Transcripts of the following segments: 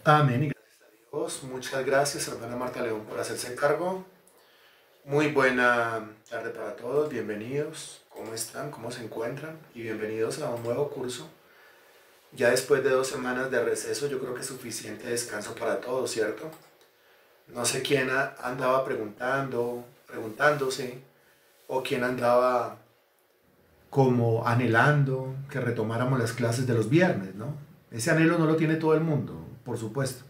Amén y gracias a Dios. Muchas gracias, hermana Marta León, por hacerse cargo. Muy buena tarde para todos. Bienvenidos. ¿Cómo están? ¿Cómo se encuentran? Y bienvenidos a un nuevo curso. Ya después de 2 semanas de receso, yo creo que es suficiente descanso para todos, ¿cierto? No sé quién andaba preguntándose, o quién andaba como anhelando que retomáramos las clases de los viernes, ¿no? Ese anhelo no lo tiene todo el mundo, por supuesto.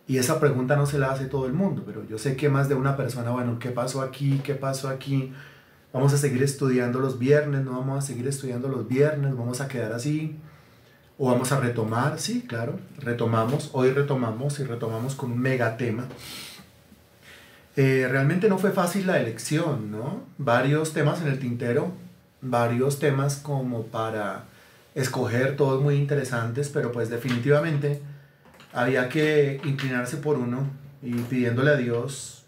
Y esa pregunta no se la hace todo el mundo, pero yo sé que más de una persona, bueno, ¿qué pasó aquí? ¿Qué pasó aquí? ¿Vamos a seguir estudiando los viernes? ¿No vamos a seguir estudiando los viernes? ¿Vamos a quedar así? ¿O vamos a retomar? Sí, claro, retomamos. Hoy retomamos y retomamos con un mega tema. Realmente no fue fácil la elección, ¿no? Varios temas en el tintero, varios temas como para escoger, todos muy interesantes, pero pues definitivamente había que inclinarse por uno y pidiéndole a Dios.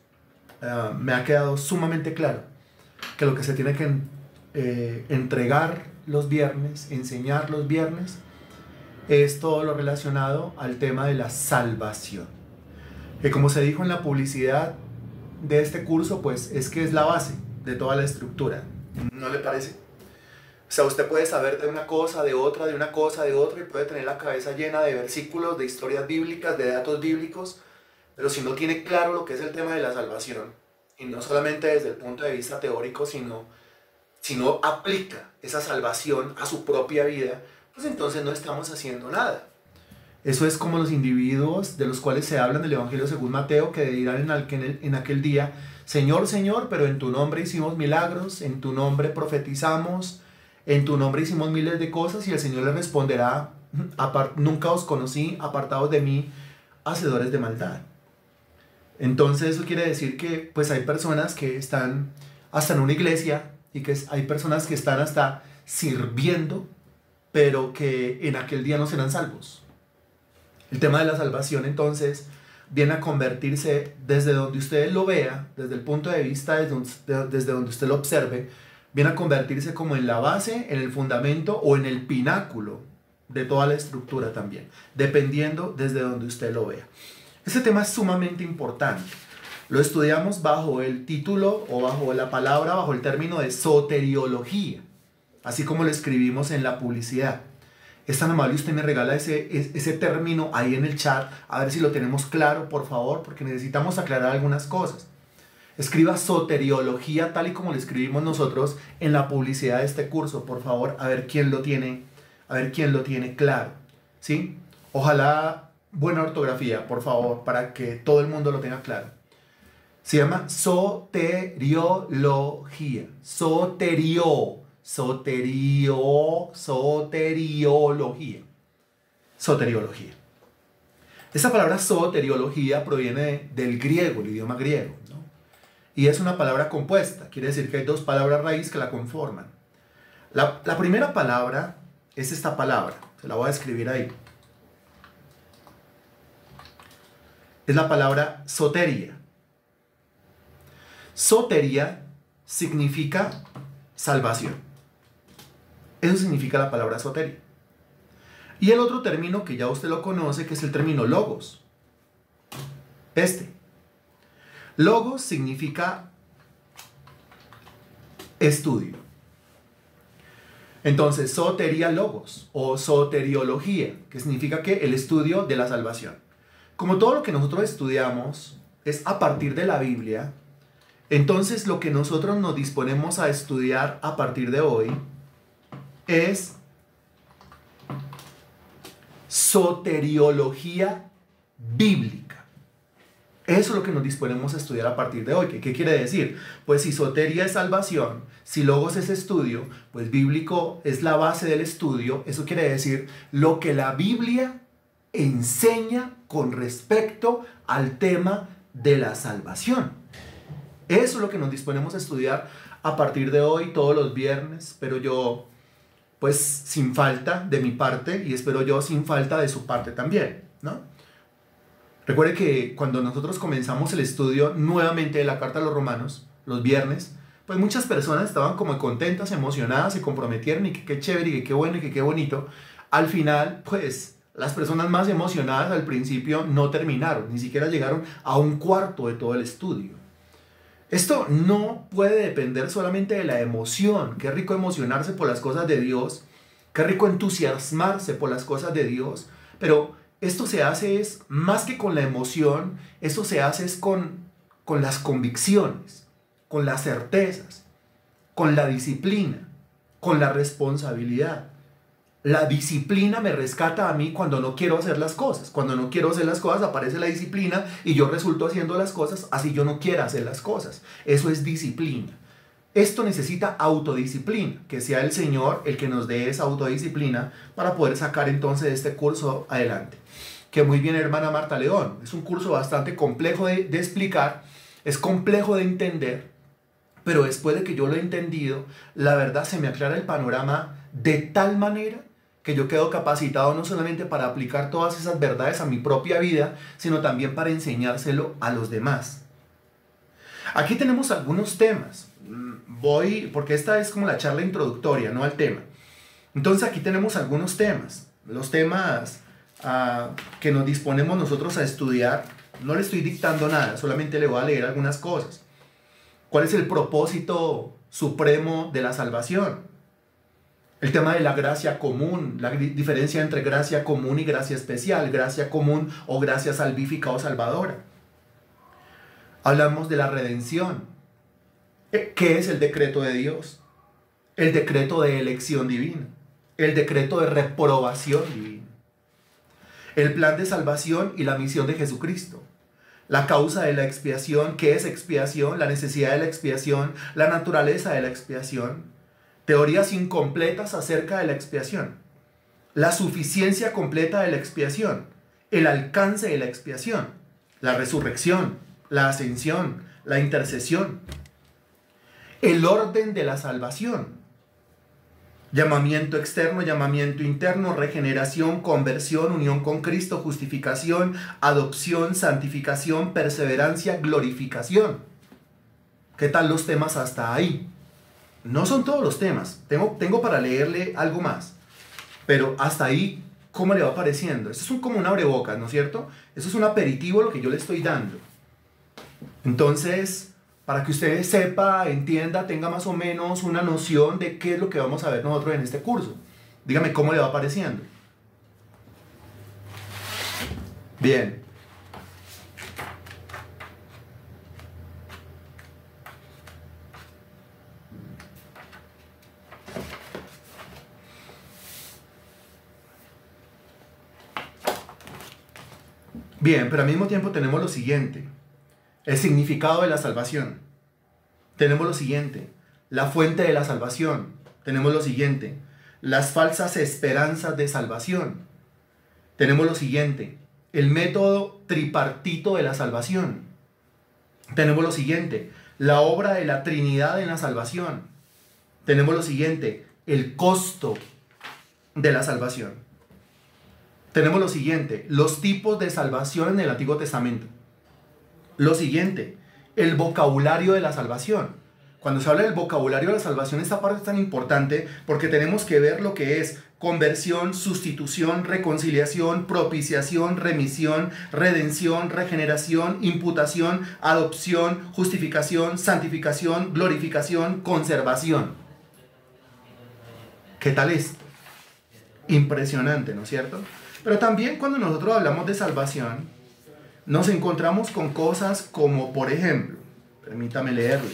Me ha quedado sumamente claro que lo que se tiene que entregar los viernes, enseñar los viernes, es todo lo relacionado al tema de la salvación. Que como se dijo en la publicidad de este curso, pues es que es la base de toda la estructura. ¿No le parece? O sea, usted puede saber de una cosa, de otra, de una cosa, de otra, y puede tener la cabeza llena de versículos, de historias bíblicas, de datos bíblicos, pero si no tiene claro lo que es el tema de la salvación, y no solamente desde el punto de vista teórico, si no aplica esa salvación a su propia vida, pues entonces no estamos haciendo nada. Eso es como los individuos de los cuales se habla en el Evangelio según Mateo, que dirán en aquel día: Señor, Señor, pero en tu nombre hicimos milagros, en tu nombre profetizamos, en tu nombre hicimos miles de cosas, y el Señor les responderá: nunca os conocí, apartados de mí, hacedores de maldad. Entonces eso quiere decir que pues hay personas que están hasta en una iglesia, y que hay personas que están hasta sirviendo, pero que en aquel día no serán salvos. El tema de la salvación entonces viene a convertirse, desde donde usted lo vea, desde el punto de vista desde donde usted lo observe, viene a convertirse como en la base, en el fundamento o en el pináculo de toda la estructura también, dependiendo desde donde usted lo vea. Este tema es sumamente importante. Lo estudiamos bajo el título o bajo la palabra, bajo el término de soteriología, así como lo escribimos en la publicidad. Es tan amable, usted me regala ese término ahí en el chat, a ver si lo tenemos claro, por favor, porque necesitamos aclarar algunas cosas. Escriba soteriología tal y como lo escribimos nosotros en la publicidad de este curso, por favor, a ver quién lo tiene claro, ¿sí? Ojalá buena ortografía, por favor, para que todo el mundo lo tenga claro. Se llama soteriología, soteriología. Esa palabra soteriología proviene del griego, el idioma griego, ¿no? Y es una palabra compuesta, quiere decir que hay dos palabras raíz que la conforman. La primera palabra es esta palabra, se la voy a escribir ahí. Es la palabra soteria. Soteria significa salvación. Eso significa la palabra soteria. Y el otro término que ya usted lo conoce, que es el término logos. Logos significa estudio. Entonces, soteria logos o soteriología, que significa que el estudio de la salvación. Como todo lo que nosotros estudiamos es a partir de la Biblia, entonces lo que nosotros nos disponemos a estudiar a partir de hoy es soteriología bíblica. Eso es lo que nos disponemos a estudiar a partir de hoy. ¿Qué quiere decir? Pues si soteria es salvación, si logos es estudio, pues bíblico es la base del estudio. Eso quiere decir lo que la Biblia enseña con respecto al tema de la salvación. Eso es lo que nos disponemos a estudiar a partir de hoy, todos los viernes. Pero yo, pues sin falta de mi parte, y espero yo sin falta de su parte también, ¿no? Recuerde que cuando nosotros comenzamos el estudio nuevamente de la Carta a los Romanos, los viernes, pues muchas personas estaban como contentas, emocionadas, se comprometieron, y que qué chévere, y que qué bueno, y que qué bonito. Al final, pues Las personas más emocionadas al principio no terminaron, ni siquiera llegaron a un cuarto de todo el estudio. Esto no puede depender solamente de la emoción. Qué rico emocionarse por las cosas de Dios, qué rico entusiasmarse por las cosas de Dios, pero esto se hace es más que con la emoción, esto se hace es con las convicciones, con las certezas, con la disciplina, con la responsabilidad. La disciplina me rescata a mí cuando no quiero hacer las cosas. Cuando no quiero hacer las cosas aparece la disciplina y yo resulto haciendo las cosas así yo no quiera hacer las cosas. Eso es disciplina. Esto necesita autodisciplina, que sea el Señor el que nos dé esa autodisciplina para poder sacar entonces este curso adelante. Que muy bien, hermana Marta León, es un curso bastante complejo de explicar, es complejo de entender, pero después de que yo lo he entendido, la verdad se me aclara el panorama de tal manera que yo quedo capacitado no solamente para aplicar todas esas verdades a mi propia vida, sino también para enseñárselo a los demás. Aquí tenemos algunos temas. Porque esta es como la charla introductoria, no al tema. Entonces aquí tenemos algunos temas. Los temas que nos disponemos nosotros a estudiar, no le estoy dictando nada, solamente le voy a leer algunas cosas. ¿Cuál es el propósito supremo de la salvación? El tema de la gracia común, la diferencia entre gracia común y gracia especial, gracia común o gracia salvífica o salvadora. Hablamos de la redención. ¿Qué es el decreto de Dios? El decreto de elección divina, el decreto de reprobación divina, el plan de salvación y la misión de Jesucristo, la causa de la expiación, ¿qué es expiación? La necesidad de la expiación, la naturaleza de la expiación, teorías incompletas acerca de la expiación, la suficiencia completa de la expiación, el alcance de la expiación, la resurrección, la ascensión, la intercesión, el orden de la salvación, llamamiento externo, llamamiento interno, regeneración, conversión, unión con Cristo, justificación, adopción, santificación, perseverancia, glorificación. ¿Qué tal los temas hasta ahí? No son todos los temas, tengo para leerle algo más, pero hasta ahí, ¿cómo le va pareciendo? Esto es como un abrebocas, ¿no es cierto? Eso es un aperitivo lo que yo le estoy dando. Entonces, para que usted sepa, entienda, tenga más o menos una noción de qué es lo que vamos a ver nosotros en este curso. Dígame cómo le va pareciendo. Bien. Bien, pero al mismo tiempo tenemos lo siguiente. El significado de la salvación. Tenemos lo siguiente. La fuente de la salvación. Tenemos lo siguiente. Las falsas esperanzas de salvación. Tenemos lo siguiente. El método tripartito de la salvación. Tenemos lo siguiente. La obra de la Trinidad en la salvación. Tenemos lo siguiente. El costo de la salvación. Tenemos lo siguiente. Los tipos de salvación en el Antiguo Testamento. Lo siguiente, el vocabulario de la salvación. Cuando se habla del vocabulario de la salvación, esta parte es tan importante porque tenemos que ver lo que es conversión, sustitución, reconciliación, propiciación, remisión, redención, regeneración, imputación, adopción, justificación, santificación, glorificación, conservación. ¿Qué tal esto? Impresionante, ¿no es cierto? Pero también cuando nosotros hablamos de salvación, nos encontramos con cosas como, por ejemplo, permítame leerle.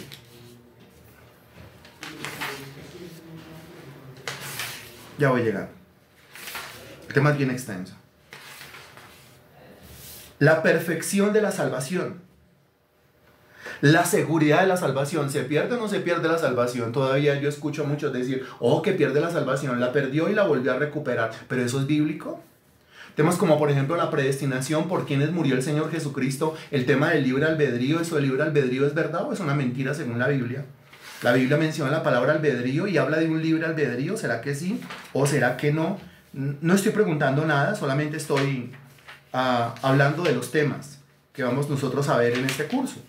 Ya voy a llegar. El tema es bien extenso. La perfección de la salvación. La seguridad de la salvación. ¿Se pierde o no se pierde la salvación? Todavía yo escucho a muchos decir, oh, que pierde la salvación, la perdió y la volvió a recuperar. ¿Pero eso es bíblico? Temas como por ejemplo la predestinación, por quienes murió el Señor Jesucristo, el tema del libre albedrío, ¿eso del libre albedrío es verdad o es una mentira según la Biblia? La Biblia menciona la palabra albedrío y habla de un libre albedrío, ¿será que sí o será que no? No estoy preguntando nada, solamente estoy hablando de los temas que vamos nosotros a ver en este curso.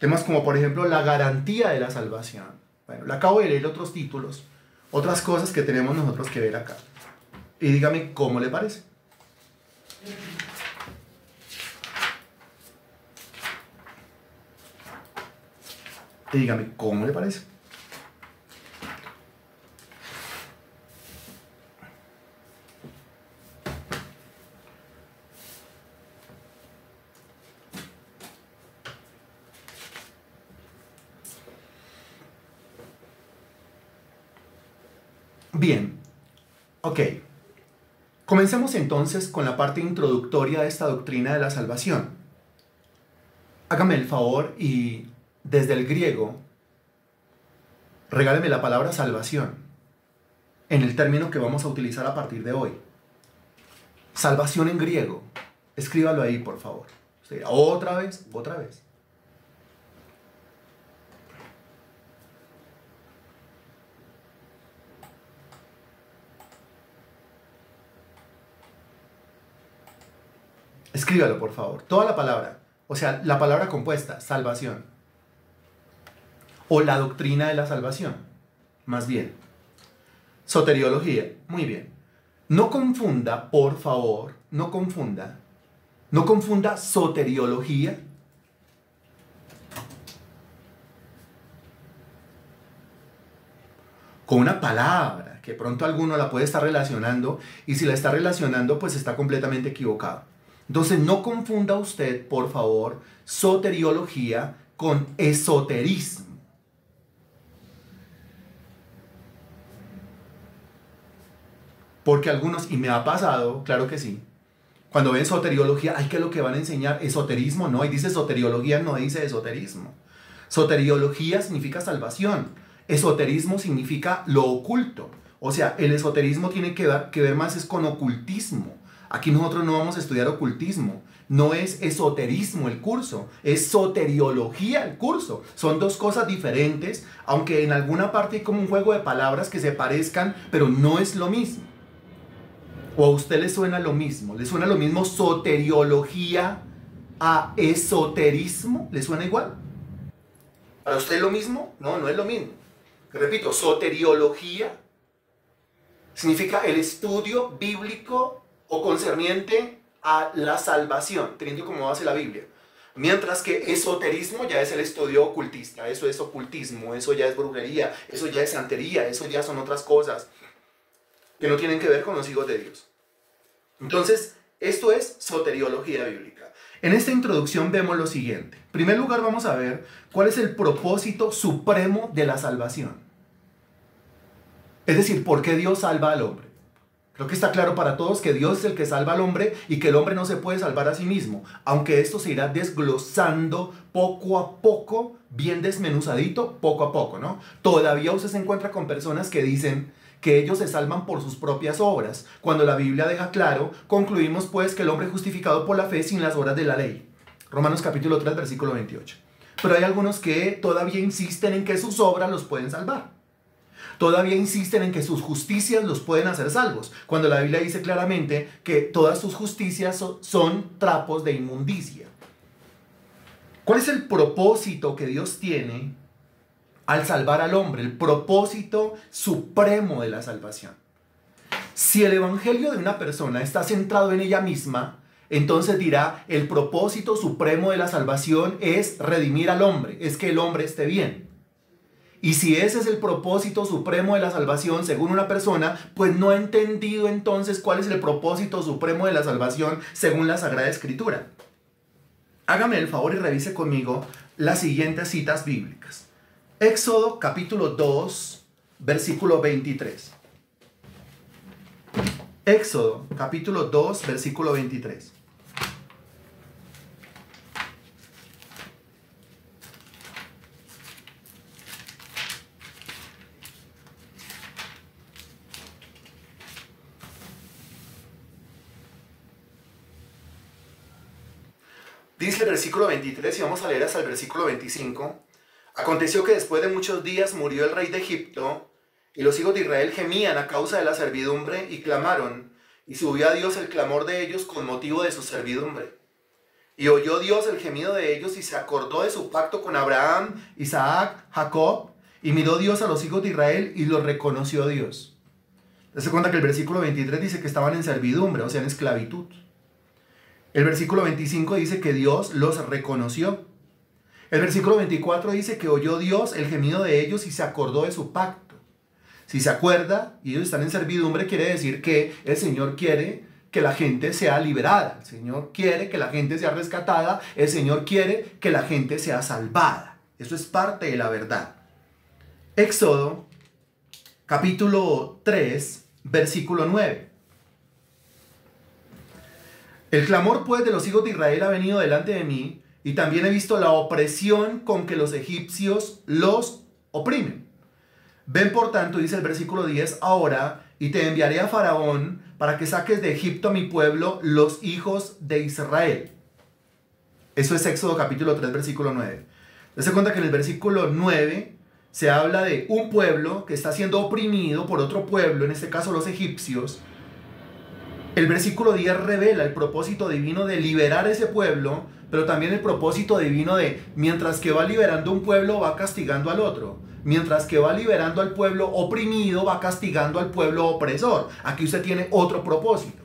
Temas como por ejemplo la garantía de la salvación. Bueno, le acabo de leer otros títulos, otras cosas que tenemos nosotros que ver acá. Y dígame cómo le parece. Y dígame, ¿cómo le parece? Bien, ok. Comencemos entonces con la parte introductoria de esta doctrina de la salvación. Hágame el favor y desde el griego, regáleme la palabra salvación en el término que vamos a utilizar a partir de hoy. Salvación en griego. Escríbalo ahí, por favor. Usted dirá, otra vez, otra vez. Escríbalo, por favor. Toda la palabra. O sea, la palabra compuesta, salvación. O la doctrina de la salvación. Más bien. Soteriología. Muy bien. No confunda, por favor, no confunda soteriología con una palabra que pronto alguno la puede estar relacionando, y si la está relacionando, pues está completamente equivocado. Entonces, no confunda usted, por favor, soteriología con esoterismo. Porque algunos, y me ha pasado, claro que sí, cuando ven soteriología, ay, ¿qué es lo que van a enseñar? Esoterismo, no, y dice soteriología, no dice esoterismo. Soteriología significa salvación, esoterismo significa lo oculto. O sea, el esoterismo tiene que ver más es con ocultismo. Aquí nosotros no vamos a estudiar ocultismo, no es esoterismo el curso, es soteriología el curso. Son dos cosas diferentes, aunque en alguna parte hay como un juego de palabras que se parezcan, pero no es lo mismo. ¿O a usted le suena lo mismo? ¿Le suena lo mismo soteriología a esoterismo? ¿Le suena igual? ¿Para usted es lo mismo? No, no es lo mismo. Repito, soteriología significa el estudio bíblico o concerniente a la salvación, teniendo como base la Biblia. Mientras que esoterismo ya es el estudio ocultista, eso es ocultismo, eso ya es brujería, eso ya es santería, eso ya son otras cosas que no tienen que ver con los hijos de Dios. Entonces, esto es soteriología bíblica. En esta introducción vemos lo siguiente. En primer lugar, vamos a ver cuál es el propósito supremo de la salvación. Es decir, ¿por qué Dios salva al hombre? Creo que está claro para todos que Dios es el que salva al hombre y que el hombre no se puede salvar a sí mismo, aunque esto se irá desglosando poco a poco, bien desmenuzadito, poco a poco, ¿no? Todavía usted se encuentra con personas que dicen que ellos se salvan por sus propias obras. Cuando la Biblia deja claro, concluimos pues que el hombre es justificado por la fe sin las obras de la ley. Romanos capítulo 3, versículo 28. Pero hay algunos que todavía insisten en que sus obras los pueden salvar. Todavía insisten en que sus justicias los pueden hacer salvos, cuando la Biblia dice claramente que todas sus justicias son trapos de inmundicia. ¿Cuál es el propósito que Dios tiene al salvar al hombre? El propósito supremo de la salvación. Si el evangelio de una persona está centrado en ella misma, entonces dirá, el propósito supremo de la salvación es redimir al hombre, es que el hombre esté bien. Y si ese es el propósito supremo de la salvación, según una persona, pues no ha entendido entonces cuál es el propósito supremo de la salvación según la Sagrada Escritura. Hágame el favor y revise conmigo las siguientes citas bíblicas. Éxodo capítulo 2, versículo 23. Éxodo capítulo 2, versículo 23. Dice el versículo 23 y vamos a leer hasta el versículo 25. Aconteció que después de muchos días murió el rey de Egipto, y los hijos de Israel gemían a causa de la servidumbre y clamaron, y subió a Dios el clamor de ellos con motivo de su servidumbre. Y oyó Dios el gemido de ellos y se acordó de su pacto con Abraham, Isaac, Jacob, y miró Dios a los hijos de Israel y los reconoció Dios. Se cuenta que el versículo 23 dice que estaban en servidumbre, o sea, en esclavitud. El versículo 25 dice que Dios los reconoció. El versículo 24 dice que oyó Dios el gemido de ellos y se acordó de su pacto. Si se acuerda y ellos están en servidumbre, quiere decir que el Señor quiere que la gente sea liberada. El Señor quiere que la gente sea rescatada. El Señor quiere que la gente sea salvada. Eso es parte de la verdad. Éxodo, capítulo 3, versículo 9. El clamor pues de los hijos de Israel ha venido delante de mí, y también he visto la opresión con que los egipcios los oprimen. Ven por tanto, dice el versículo 10, ahora, y te enviaré a Faraón para que saques de Egipto a mi pueblo, los hijos de Israel. Eso es Éxodo capítulo 3, versículo 9. Dese cuenta que en el versículo 9 se habla de un pueblo que está siendo oprimido por otro pueblo, en este caso los egipcios. El versículo 10 revela el propósito divino de liberar ese pueblo, pero también el propósito divino de, mientras que va liberando un pueblo, va castigando al otro. Mientras que va liberando al pueblo oprimido, va castigando al pueblo opresor. Aquí usted tiene otro propósito.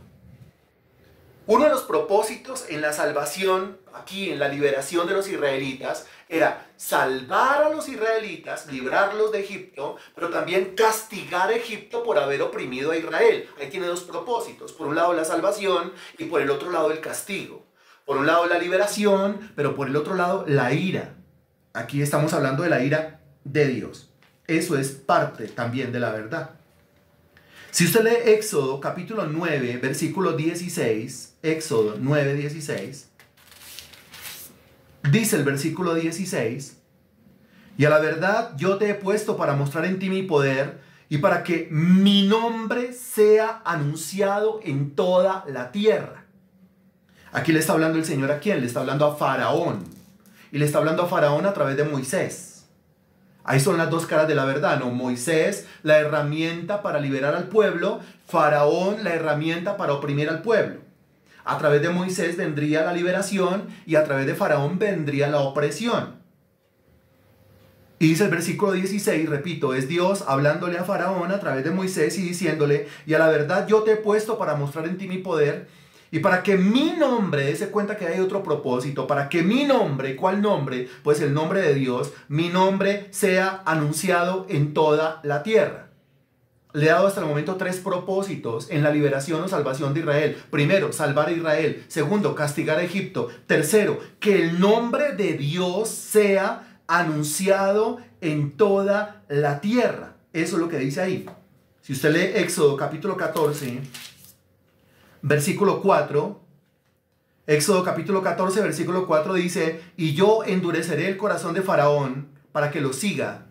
Uno de los propósitos en la salvación, aquí en la liberación de los israelitas, era salvar a los israelitas, librarlos de Egipto, pero también castigar a Egipto por haber oprimido a Israel. Ahí tiene dos propósitos. Por un lado la salvación y por el otro lado el castigo. Por un lado la liberación, pero por el otro lado la ira. Aquí estamos hablando de la ira de Dios. Eso es parte también de la verdad. Si usted lee Éxodo capítulo 9, versículo 16, Éxodo 9, 16, dice el versículo 16, y a la verdad yo te he puesto para mostrar en ti mi poder y para que mi nombre sea anunciado en toda la tierra. Aquí le está hablando el Señor, ¿a quién? Le está hablando a Faraón. Y le está hablando a Faraón a través de Moisés. Ahí son las dos caras de la verdad, ¿no? Moisés, la herramienta para liberar al pueblo. Faraón, la herramienta para oprimir al pueblo. A través de Moisés vendría la liberación y a través de Faraón vendría la opresión. Y dice el versículo 16, repito, es Dios hablándole a Faraón a través de Moisés y diciéndole, y a la verdad yo te he puesto para mostrar en ti mi poder y para que mi nombre, dése cuenta que hay otro propósito, para que mi nombre, ¿cuál nombre? Pues el nombre de Dios, mi nombre sea anunciado en toda la tierra. Le he dado hasta el momento 3 propósitos en la liberación o salvación de Israel. Primero, salvar a Israel. Segundo, castigar a Egipto. Tercero, que el nombre de Dios sea anunciado en toda la tierra. Eso es lo que dice ahí. Si usted lee Éxodo capítulo 14, versículo 4, Éxodo capítulo 14, versículo 4 dice, y yo endureceré el corazón de Faraón para que lo siga.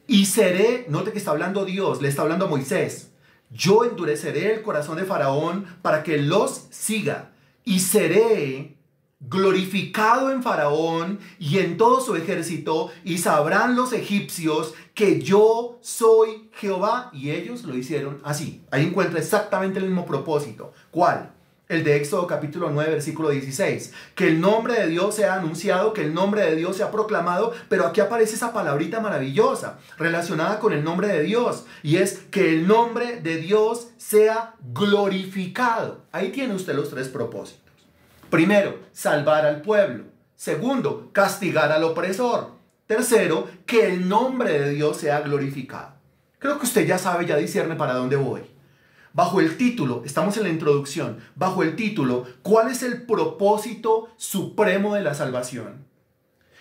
Y seré, note que está hablando Dios, le está hablando a Moisés. Yo endureceré el corazón de Faraón para que los siga. Y seré glorificado en Faraón y en todo su ejército. Y sabrán los egipcios que yo soy Jehová. Y ellos lo hicieron así. Ahí encuentra exactamente el mismo propósito. ¿Cuál? El de Éxodo capítulo 9, versículo 16. Que el nombre de Dios sea anunciado, que el nombre de Dios sea proclamado. Pero aquí aparece esa palabrita maravillosa relacionada con el nombre de Dios. Y es que el nombre de Dios sea glorificado. Ahí tiene usted los 3 propósitos. Primero, salvar al pueblo. Segundo, castigar al opresor. Tercero, que el nombre de Dios sea glorificado. Creo que usted ya sabe, ya discierne para dónde voy. Bajo el título, estamos en la introducción, bajo el título, ¿cuál es el propósito supremo de la salvación?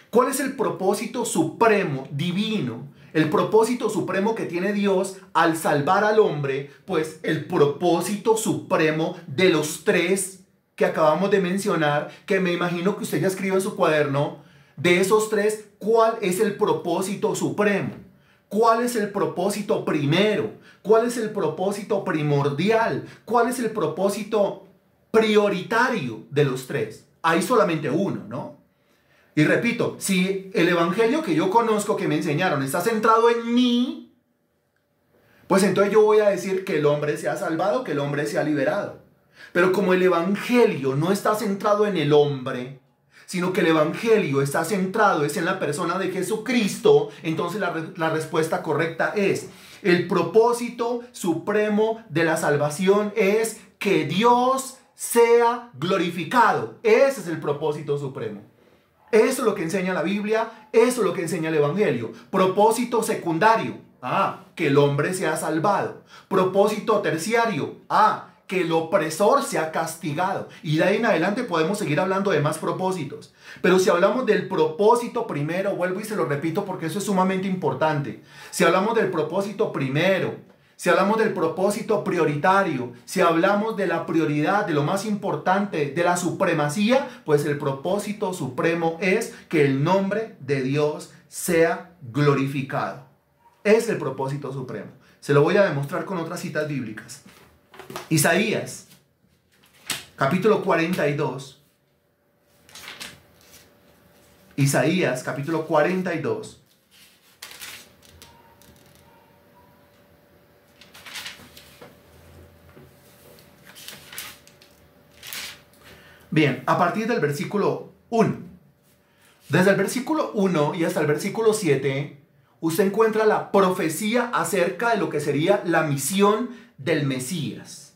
¿Cuál es el propósito supremo, divino? El propósito supremo que tiene Dios al salvar al hombre, pues el propósito supremo de los 3 que acabamos de mencionar, que me imagino que usted ya escribe en su cuaderno, de esos 3, ¿cuál es el propósito supremo? ¿Cuál es el propósito primero? ¿Cuál es el propósito primordial? ¿Cuál es el propósito prioritario de los 3? Hay solamente uno, ¿no? Y repito, si el evangelio que yo conozco, que me enseñaron, está centrado en mí, pues entonces yo voy a decir que el hombre se ha salvado, que el hombre se ha liberado. Pero como el evangelio no está centrado en el hombre, sino que el evangelio está centrado es en la persona de Jesucristo, entonces la respuesta correcta es, el propósito supremo de la salvación es que Dios sea glorificado. Ese es el propósito supremo. Eso es lo que enseña la Biblia, eso es lo que enseña el Evangelio. Propósito secundario, que el hombre sea salvado. Propósito terciario, que el opresor sea castigado. Y de ahí en adelante podemos seguir hablando de más propósitos. Pero si hablamos del propósito primero, vuelvo y se lo repito porque eso es sumamente importante. Si hablamos del propósito primero, si hablamos del propósito prioritario, si hablamos de la prioridad, de lo más importante, de la supremacía, pues el propósito supremo es que el nombre de Dios sea glorificado. Es el propósito supremo. Se lo voy a demostrar con otras citas bíblicas. Isaías, capítulo 42. Isaías, capítulo 42. Bien, a partir del versículo 1. Desde el versículo 1 y hasta el versículo 7, usted encuentra la profecía acerca de lo que sería la misión del Mesías.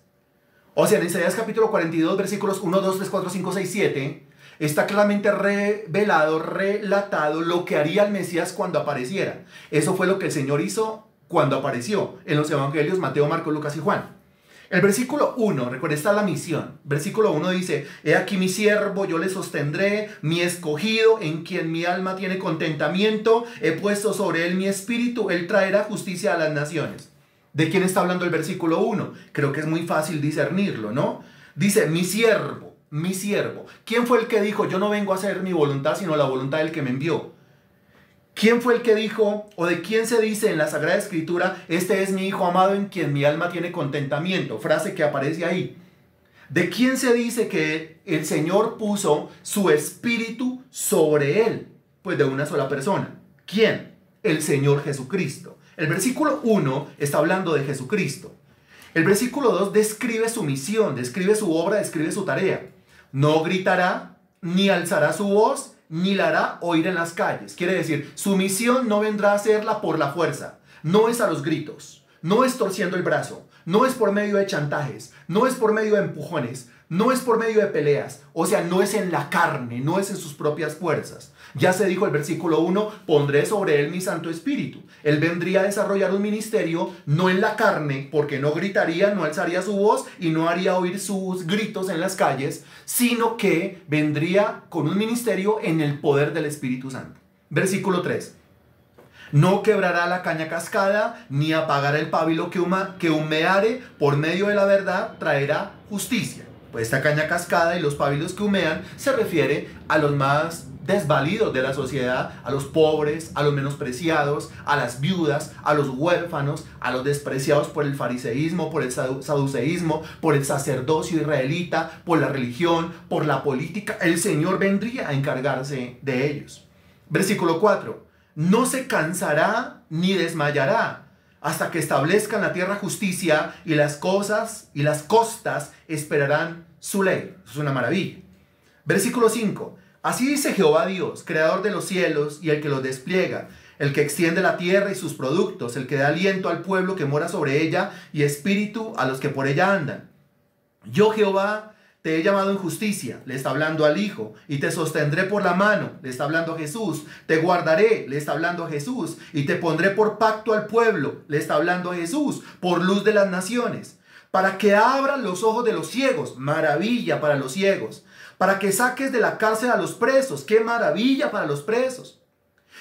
O sea, en Isaías capítulo 42, versículos 1, 2, 3, 4, 5, 6, 7, está claramente revelado, relatado lo que haría el Mesías cuando apareciera. Eso fue lo que el Señor hizo cuando apareció en los evangelios Mateo, Marcos, Lucas y Juan. El versículo 1, recuerda, está la misión. Versículo 1 dice: he aquí mi siervo, yo le sostendré, mi escogido, en quien mi alma tiene contentamiento, he puesto sobre él mi espíritu, él traerá justicia a las naciones. ¿De quién está hablando el versículo 1? Creo que es muy fácil discernirlo, ¿no? Dice, mi siervo, mi siervo. ¿Quién fue el que dijo, yo no vengo a hacer mi voluntad, sino la voluntad del que me envió? ¿Quién fue el que dijo, o de quién se dice en la Sagrada Escritura, este es mi Hijo amado en quien mi alma tiene contentamiento? Frase que aparece ahí. ¿De quién se dice que el Señor puso su espíritu sobre él? Pues de una sola persona. ¿Quién? El Señor Jesucristo. El versículo 1 está hablando de Jesucristo. El versículo 2 describe su misión, describe su obra, describe su tarea. No gritará, ni alzará su voz, ni la hará oír en las calles. Quiere decir, su misión no vendrá a hacerla por la fuerza. No es a los gritos, no es torciendo el brazo, no es por medio de chantajes, no es por medio de empujones, no es por medio de peleas. O sea, no es en la carne, no es en sus propias fuerzas. Ya se dijo el versículo 1, pondré sobre él mi Santo Espíritu. Él vendría a desarrollar un ministerio no en la carne, porque no gritaría, no alzaría su voz y no haría oír sus gritos en las calles, sino que vendría con un ministerio en el poder del Espíritu Santo. Versículo 3. No quebrará la caña cascada, ni apagará el pábilo que humeare, por medio de la verdad traerá justicia. Pues esta caña cascada y los pábilos que humean se refiere a los más desvalidos de la sociedad, a los pobres, a los menospreciados, a las viudas, a los huérfanos, a los despreciados por el fariseísmo, por el saduceísmo, por el sacerdocio israelita, por la religión, por la política. El Señor vendría a encargarse de ellos. Versículo 4. No se cansará ni desmayará hasta que establezca en la tierra justicia, y las cosas y las costas esperarán su ley. Eso es una maravilla. Versículo 5. Así dice Jehová Dios, creador de los cielos y el que los despliega, el que extiende la tierra y sus productos, el que da aliento al pueblo que mora sobre ella y espíritu a los que por ella andan. Yo, Jehová, te he llamado en justicia, le está hablando al Hijo, y te sostendré por la mano, le está hablando a Jesús. Te guardaré, le está hablando a Jesús, y te pondré por pacto al pueblo, le está hablando a Jesús, por luz de las naciones, para que abran los ojos de los ciegos, maravilla para los ciegos, para que saques de la cárcel a los presos, qué maravilla para los presos,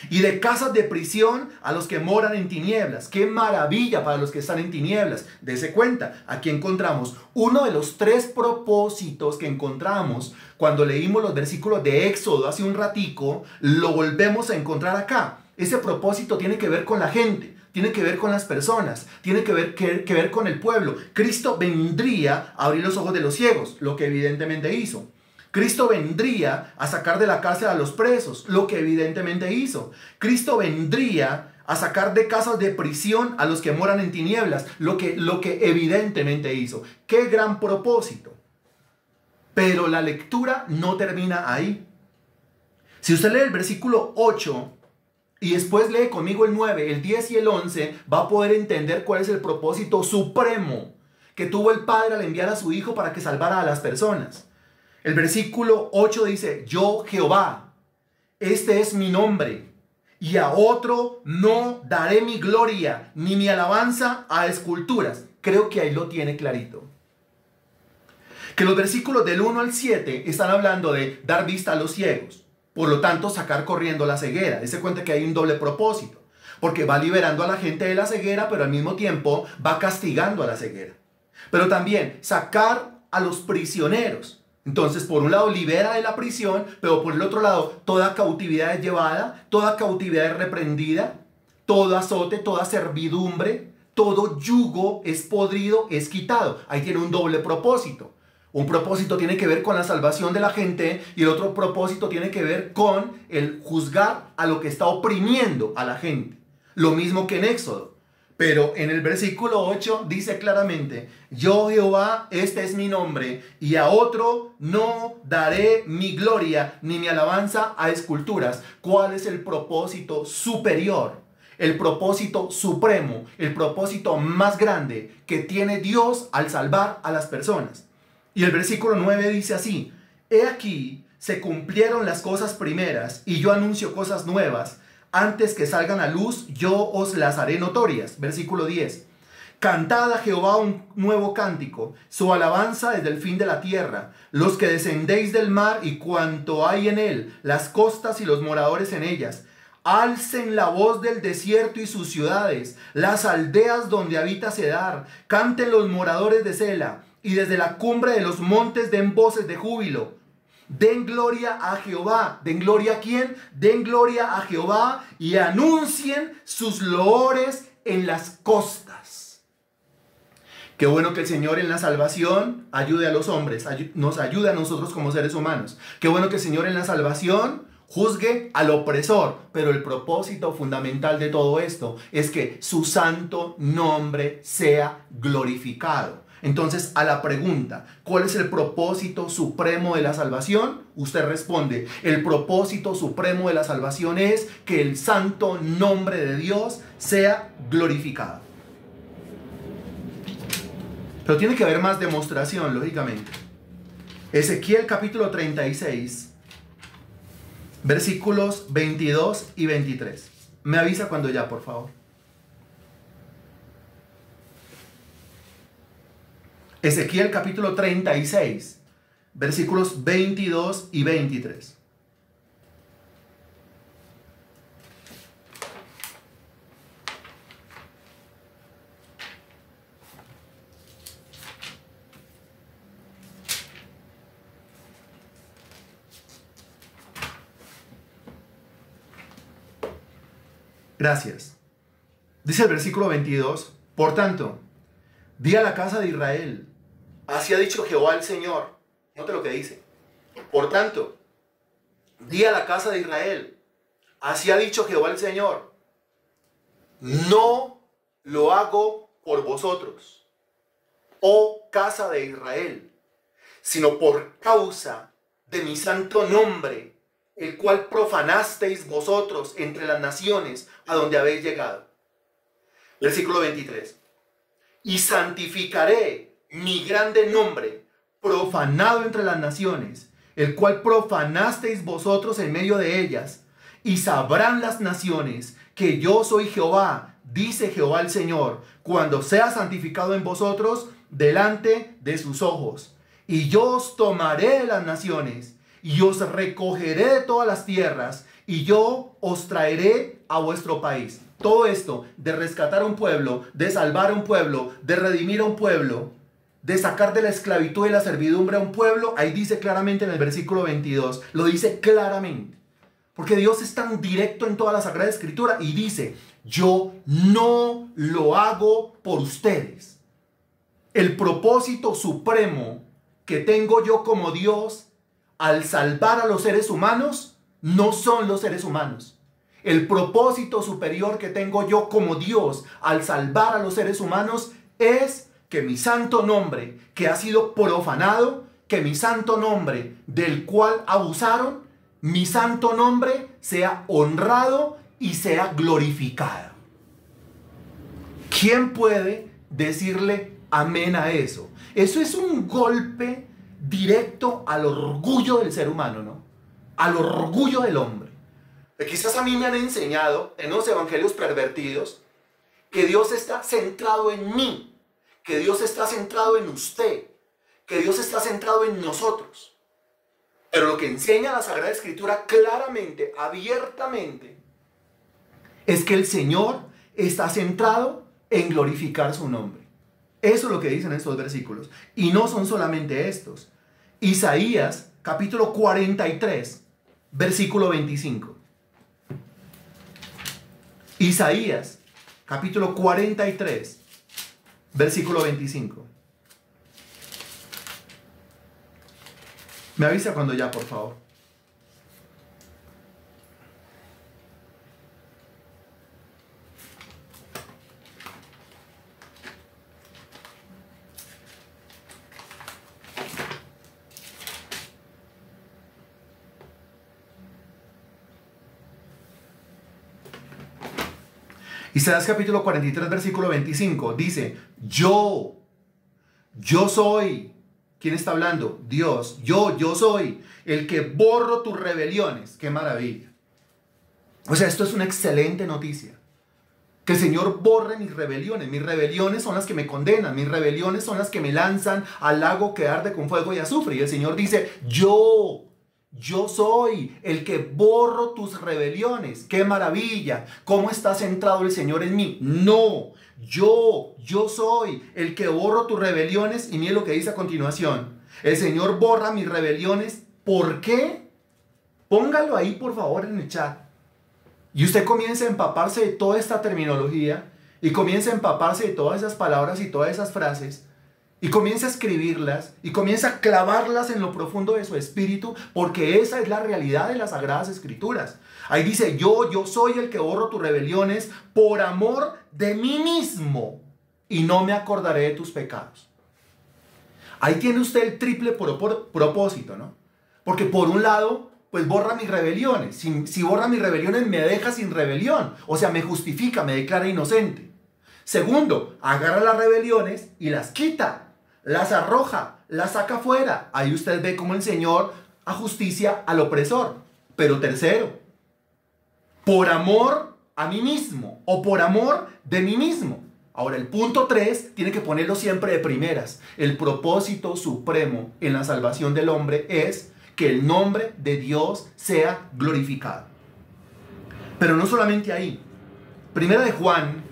y de casas de prisión a los que moran en tinieblas, qué maravilla para los que están en tinieblas. Dese cuenta, aquí encontramos uno de los 3 propósitos que encontramos cuando leímos los versículos de Éxodo hace un ratico, lo volvemos a encontrar acá. Ese propósito tiene que ver con la gente, tiene que ver con las personas, tiene que ver con el pueblo. Cristo vendría a abrir los ojos de los ciegos, lo que evidentemente hizo. Cristo vendría a sacar de la cárcel a los presos, lo que evidentemente hizo. Cristo vendría a sacar de casas de prisión a los que moran en tinieblas, lo que evidentemente hizo. ¡Qué gran propósito! Pero la lectura no termina ahí. Si usted lee el versículo 8 y después lee conmigo el 9, el 10 y el 11, va a poder entender cuál es el propósito supremo que tuvo el Padre al enviar a su Hijo para que salvara a las personas. El versículo 8 dice, yo Jehová, este es mi nombre, y a otro no daré mi gloria ni mi alabanza a esculturas. Creo que ahí lo tiene clarito. Que los versículos del 1 al 7 están hablando de dar vista a los ciegos. Por lo tanto, sacar corriendo la ceguera. Dese cuenta que hay un doble propósito. Porque va liberando a la gente de la ceguera, pero al mismo tiempo va castigando a la ceguera. Pero también sacar a los prisioneros. Entonces, por un lado, libera de la prisión, pero por el otro lado, toda cautividad es llevada, toda cautividad es reprendida, todo azote, toda servidumbre, todo yugo es podrido, es quitado. Ahí tiene un doble propósito. Un propósito tiene que ver con la salvación de la gente y el otro propósito tiene que ver con el juzgar a lo que está oprimiendo a la gente. Lo mismo que en Éxodo. Pero en el versículo 8 dice claramente, yo Jehová, este es mi nombre, y a otro no daré mi gloria ni mi alabanza a esculturas. ¿Cuál es el propósito superior? El propósito supremo, el propósito más grande que tiene Dios al salvar a las personas. Y el versículo 9 dice así, he aquí, se cumplieron las cosas primeras, y yo anuncio cosas nuevas. Antes que salgan a luz, yo os las haré notorias. Versículo 10. Cantad a Jehová un nuevo cántico, su alabanza desde el fin de la tierra. Los que descendéis del mar y cuanto hay en él, las costas y los moradores en ellas. Alcen la voz del desierto y sus ciudades, las aldeas donde habita Cedar. Canten los moradores de Sela, y desde la cumbre de los montes den voces de júbilo. Den gloria a Jehová. ¿Den gloria a quién? Den gloria a Jehová y anuncien sus loores en las costas. Qué bueno que el Señor en la salvación ayude a los hombres, nos ayude a nosotros como seres humanos. Qué bueno que el Señor en la salvación juzgue al opresor, pero el propósito fundamental de todo esto es que su santo nombre sea glorificado. Entonces, a la pregunta, ¿cuál es el propósito supremo de la salvación? Usted responde, el propósito supremo de la salvación es que el santo nombre de Dios sea glorificado. Pero tiene que haber más demostración, lógicamente. Ezequiel capítulo 36, versículos 22 y 23. Me avisa cuando ya, por favor. Ezequiel capítulo 36, versículos 22 y 23. Gracias. Dice el versículo 22, por tanto, di a la casa de Israel, así ha dicho Jehová el Señor. Note lo que dice. Por tanto, di a la casa de Israel, así ha dicho Jehová el Señor. No lo hago por vosotros, oh casa de Israel, sino por causa de mi santo nombre, el cual profanasteis vosotros entre las naciones a donde habéis llegado. Versículo 23. Y santificaré mi grande nombre, profanado entre las naciones, el cual profanasteis vosotros en medio de ellas, y sabrán las naciones que yo soy Jehová, dice Jehová el Señor, cuando sea santificado en vosotros delante de sus ojos. Y yo os tomaré de las naciones, y os recogeré de todas las tierras, y yo os traeré a vuestro país. Todo esto de rescatar a un pueblo, de salvar a un pueblo, de redimir a un pueblo, de sacar de la esclavitud y la servidumbre a un pueblo, ahí dice claramente en el versículo 22, lo dice claramente. Porque Dios es tan directo en toda la Sagrada Escritura y dice, yo no lo hago por ustedes. El propósito supremo que tengo yo como Dios al salvar a los seres humanos no son los seres humanos. El propósito superior que tengo yo como Dios al salvar a los seres humanos es que mi santo nombre, que ha sido profanado, que mi santo nombre del cual abusaron, mi santo nombre sea honrado y sea glorificado. ¿Quién puede decirle amén a eso. Eso es un golpe directo al orgullo del ser humano, ¿no? Al orgullo del hombre. Quizás a mí me han enseñado en los evangelios pervertidos que Dios está centrado en mí, que Dios está centrado en usted, que Dios está centrado en nosotros. Pero lo que enseña la Sagrada Escritura claramente, abiertamente, es que el Señor está centrado en glorificar su nombre. Eso es lo que dicen estos versículos. Y no son solamente estos. Isaías, capítulo 43, versículo 25. Isaías, capítulo 43, versículo 25. Me avisa cuando ya, por favor. Isaías capítulo 43, versículo 25, dice, yo soy. ¿Quién está hablando? Dios. Yo soy el que borro tus rebeliones. ¡Qué maravilla! O sea, esto es una excelente noticia. Que el Señor borre mis rebeliones. Mis rebeliones son las que me condenan. Mis rebeliones son las que me lanzan al lago que arde con fuego y azufre. Y el Señor dice, yo soy el que borro tus rebeliones. ¡Qué maravilla! ¿Cómo está centrado el Señor en mí? No, yo soy el que borro tus rebeliones. Y mire lo que dice a continuación. El Señor borra mis rebeliones. ¿Por qué? Póngalo ahí, por favor, en el chat. Y usted comienza a empaparse de toda esta terminología. Y comienza a empaparse de todas esas palabras y todas esas frases. Y comienza a escribirlas y comienza a clavarlas en lo profundo de su espíritu, porque esa es la realidad de las Sagradas Escrituras. Ahí dice, yo soy el que borro tus rebeliones por amor de mí mismo y no me acordaré de tus pecados. Ahí tiene usted el triple propósito, ¿no? Porque por un lado, pues borra mis rebeliones. Si borra mis rebeliones, me deja sin rebelión. O sea, me justifica, me declara inocente. Segundo, agarra las rebeliones y las quita. Las arroja, las saca fuera. Ahí usted ve cómo el Señor ajusticia al opresor. Pero tercero, por amor a mí mismo o por amor de mí mismo. Ahora el punto 3 tiene que ponerlo siempre de primeras. El propósito supremo en la salvación del hombre es que el nombre de Dios sea glorificado. Pero no solamente ahí. Primera de Juan,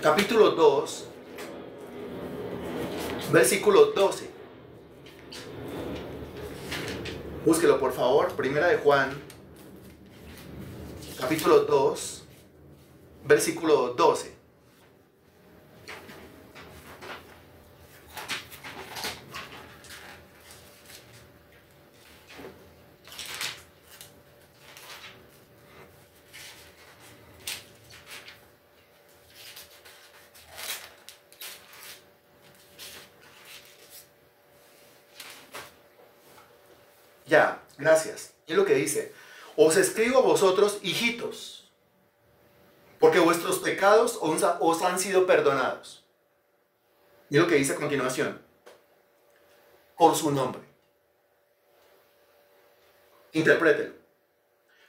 capítulo 2, versículo 12. Búsquelo por favor. Primera de Juan, capítulo 2, versículo 12. Ya, gracias. Y es lo que dice. Os escribo a vosotros, hijitos, porque vuestros pecados os han sido perdonados. Y es lo que dice a continuación. Por su nombre. Interprételo.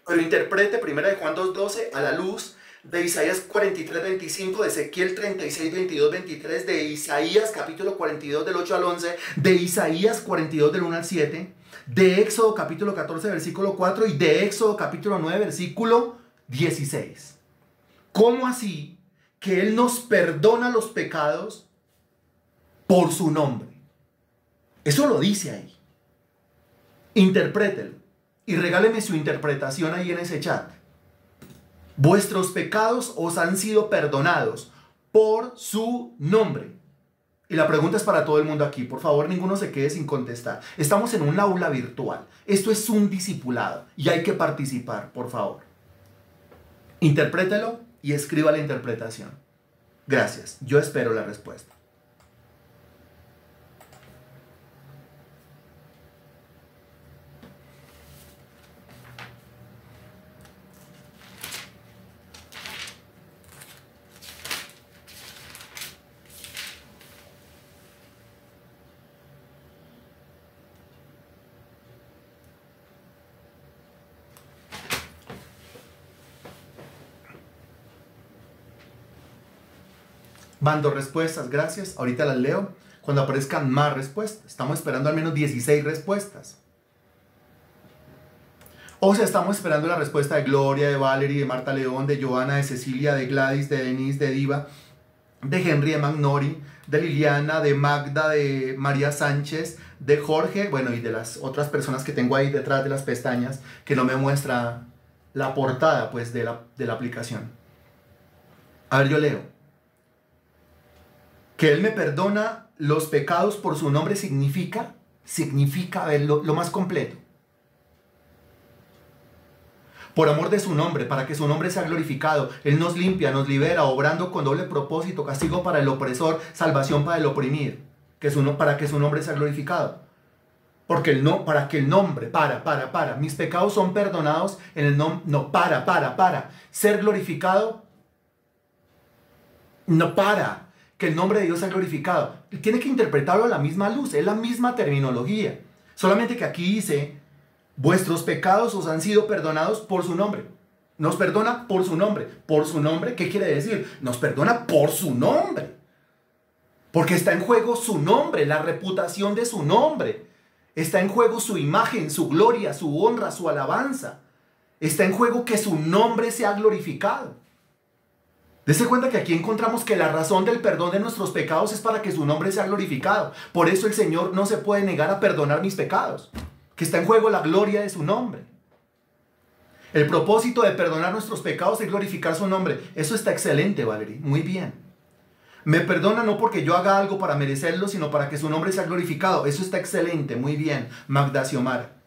Pero interprete 1 de Juan 2:12 a la luz de Isaías 43:25, de Ezequiel 36:22-23, de Isaías capítulo 42 del 8 al 11, de Isaías 42 del 1 al 7, de Éxodo capítulo 14 versículo 4 y de Éxodo capítulo 9 versículo 16. ¿Cómo así que Él nos perdona los pecados por su nombre? Eso lo dice ahí. Interprételo y regáleme su interpretación ahí en ese chat. Vuestros pecados os han sido perdonados por su nombre. Y la pregunta es para todo el mundo aquí. Por favor, ninguno se quede sin contestar. Estamos en un aula virtual. Esto es un discipulado y hay que participar, por favor. Interprételo y escriba la interpretación. Gracias. Yo espero la respuesta. Van 2 respuestas, gracias. Ahorita las leo. Cuando aparezcan más respuestas. Estamos esperando al menos 16 respuestas. O sea, estamos esperando la respuesta de Gloria, de Valerie, de Marta León, de Joana, de Cecilia, de Gladys, de Denise, de Diva, de Henry, de Magnori, de Liliana, de Magda, de María Sánchez, de Jorge, bueno, y de las otras personas que tengo ahí detrás de las pestañas, que no me muestra la portada, pues, de la aplicación. A ver, yo leo. Que Él me perdona los pecados por su nombre significa, a ver, lo más completo. Por amor de su nombre, para que su nombre sea glorificado. Él nos limpia, nos libera, obrando con doble propósito, castigo para el opresor, salvación para el oprimir, para que su nombre sea glorificado. Porque para que el nombre, mis pecados son perdonados en el nombre, ser glorificado, que el nombre de Dios sea glorificado. Tiene que interpretarlo a la misma luz, es la misma terminología. Solamente que aquí dice, vuestros pecados os han sido perdonados por su nombre. Nos perdona por su nombre. ¿Por su nombre? ¿Qué quiere decir? Nos perdona por su nombre. Porque está en juego su nombre, la reputación de su nombre. Está en juego su imagen, su gloria, su honra, su alabanza. Está en juego que su nombre sea glorificado. Dese cuenta que aquí encontramos que la razón del perdón de nuestros pecados es para que su nombre sea glorificado. Por eso el Señor no se puede negar a perdonar mis pecados. Que está en juego la gloria de su nombre. El propósito de perdonar nuestros pecados es glorificar su nombre. Eso está excelente, Valerie. Muy bien. Me perdona no porque yo haga algo para merecerlo, sino para que su nombre sea glorificado. Eso está excelente. Muy bien, Magda Xiomara.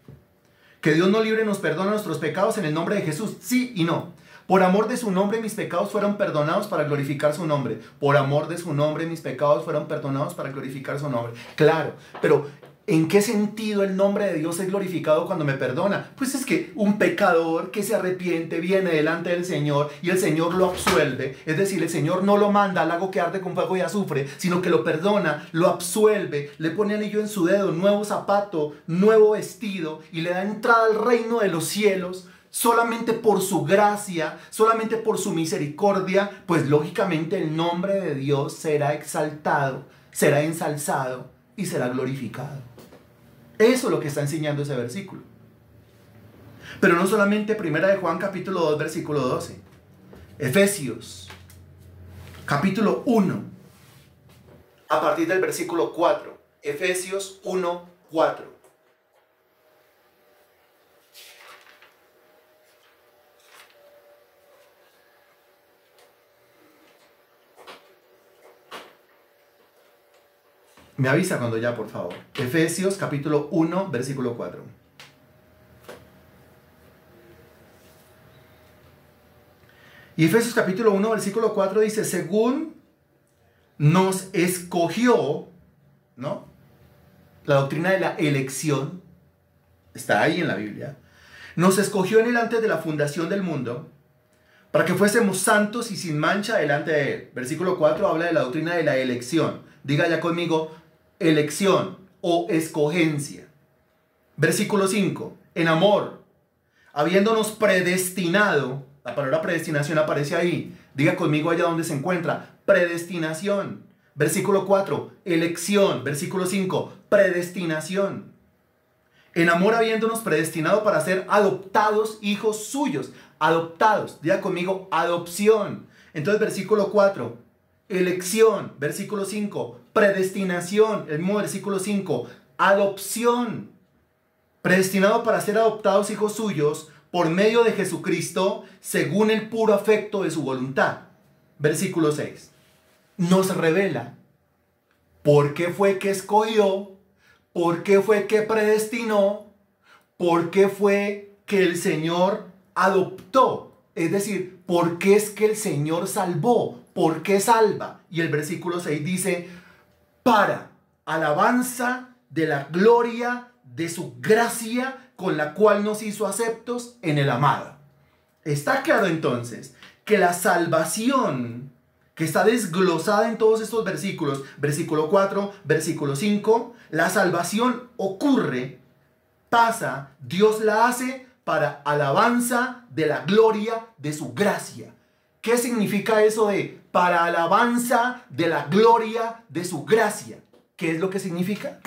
Que Dios nos libre y nos perdone nuestros pecados en el nombre de Jesús. Sí y no. Por amor de su nombre mis pecados fueron perdonados para glorificar su nombre. Por amor de su nombre mis pecados fueron perdonados para glorificar su nombre. Claro, pero ¿en qué sentido el nombre de Dios es glorificado cuando me perdona? Pues es que un pecador que se arrepiente viene delante del Señor y el Señor lo absuelve. Es decir, el Señor no lo manda al lago que arde con fuego y azufre, sino que lo perdona, lo absuelve, le pone anillo en su dedo, nuevo zapato, nuevo vestido y le da entrada al reino de los cielos. Solamente por su gracia, solamente por su misericordia, pues lógicamente el nombre de Dios será exaltado, será ensalzado y será glorificado. Eso es lo que está enseñando ese versículo. Pero no solamente 1 de Juan capítulo 2 versículo 12. Efesios capítulo 1 a partir del versículo 4. Efesios 1, 4. Me avisa cuando ya, por favor. Efesios capítulo 1, versículo 4. Y Efesios capítulo 1, versículo 4 dice, según nos escogió, ¿no? La doctrina de la elección está ahí en la Biblia. Nos escogió en él antes de la fundación del mundo para que fuésemos santos y sin mancha delante de él. Versículo 4 habla de la doctrina de la elección. Diga ya conmigo, elección o escogencia. Versículo 5, en amor, habiéndonos predestinado, la palabra predestinación aparece ahí. Diga conmigo allá donde se encuentra, predestinación. Versículo 4, elección. Versículo 5, predestinación. En amor habiéndonos predestinado para ser adoptados hijos suyos. Adoptados, diga conmigo, adopción. Entonces versículo 4, elección. Versículo 5, predestinación. El mismo versículo 5, adopción. Predestinado para ser adoptados hijos suyos por medio de Jesucristo, según el puro afecto de su voluntad. Versículo 6. Nos revela por qué fue que escogió, por qué fue que predestinó, por qué fue que el Señor adoptó. Es decir, por qué es que el Señor salvó, por qué salva. Y el versículo 6 dice, para alabanza de la gloria de su gracia con la cual nos hizo aceptos en el amado. Está claro entonces que la salvación que está desglosada en todos estos versículos, versículo 4, versículo 5, la salvación ocurre, pasa, Dios la hace para alabanza de la gloria de su gracia. ¿Qué significa eso de para alabanza de la gloria de su gracia? ¿Qué es lo que significa?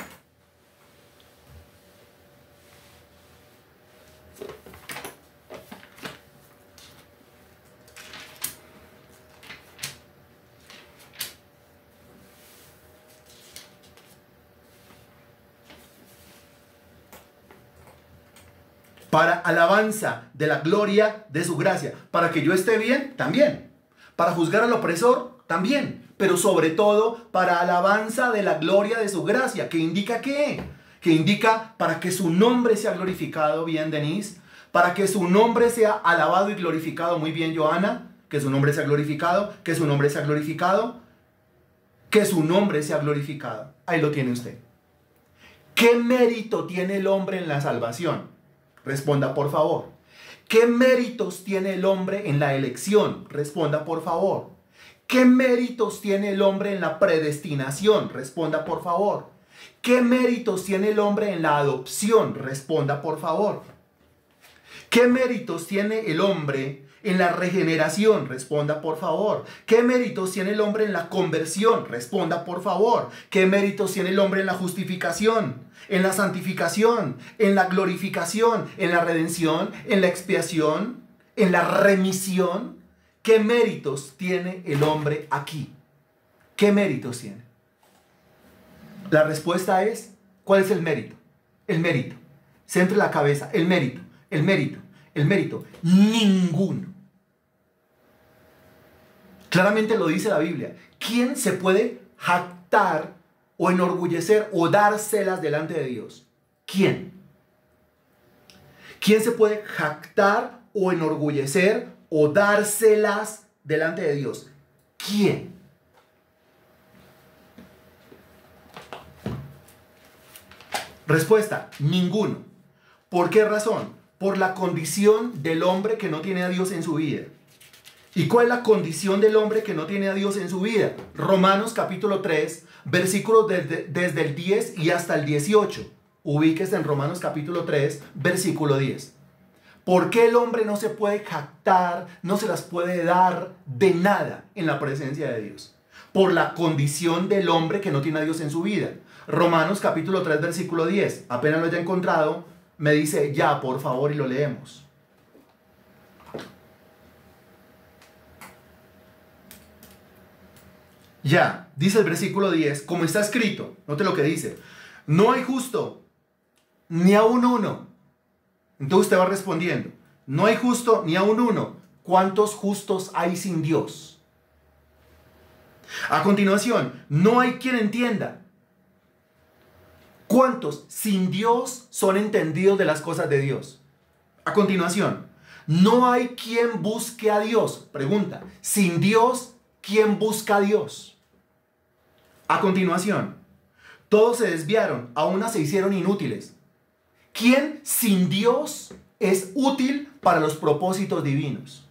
Para alabanza de la gloria de su gracia. Para que yo esté bien, también. Para juzgar al opresor, también. Pero sobre todo, para alabanza de la gloria de su gracia. ¿Que indica qué? Que indica para que su nombre sea glorificado, bien, Denise. Para que su nombre sea alabado y glorificado, muy bien, Johanna. Que su nombre sea glorificado, que su nombre sea glorificado. Que su nombre sea glorificado. Ahí lo tiene usted. ¿Qué mérito tiene el hombre en la salvación? Responda por favor. ¿Qué méritos tiene el hombre en la elección? Responda por favor. ¿Qué méritos tiene el hombre en la predestinación? Responda por favor. ¿Qué méritos tiene el hombre en la adopción? Responda por favor. ¿Qué méritos tiene el hombre en la regeneración? Responda por favor. ¿Qué méritos tiene el hombre en la conversión? Responda por favor. ¿Qué méritos tiene el hombre en la justificación, en la santificación, en la glorificación, en la redención, en la expiación, en la remisión? ¿Qué méritos tiene el hombre aquí? ¿Qué méritos tiene? La respuesta es, ¿cuál es el mérito? El mérito. Centre la cabeza. El mérito. El mérito. El mérito. Ninguno. Claramente lo dice la Biblia. ¿Quién se puede jactar o enorgullecer o dárselas delante de Dios? ¿Quién? ¿Quién se puede jactar o enorgullecer o dárselas delante de Dios? ¿Quién? Respuesta, ninguno. ¿Por qué razón? Por la condición del hombre que no tiene a Dios en su vida. ¿Y cuál es la condición del hombre que no tiene a Dios en su vida? Romanos capítulo 3, versículos desde el 10 y hasta el 18. Ubíquese en Romanos capítulo 3, versículo 10. ¿Por qué el hombre no se puede jactar, no se las puede dar de nada en la presencia de Dios? Por la condición del hombre que no tiene a Dios en su vida. Romanos capítulo 3, versículo 10. Apenas lo haya encontrado, me dice ya, por favor, y lo leemos. Ya, dice el versículo 10, como está escrito, note lo que dice, no hay justo, ni aun uno. Entonces usted va respondiendo, no hay justo, ni aun uno. ¿Cuántos justos hay sin Dios? A continuación, no hay quien entienda. ¿Cuántos sin Dios son entendidos de las cosas de Dios? A continuación, no hay quien busque a Dios. Pregunta, sin Dios, ¿quién busca a Dios? A continuación, todos se desviaron, a una se hicieron inútiles. ¿Quién sin Dios es útil para los propósitos divinos?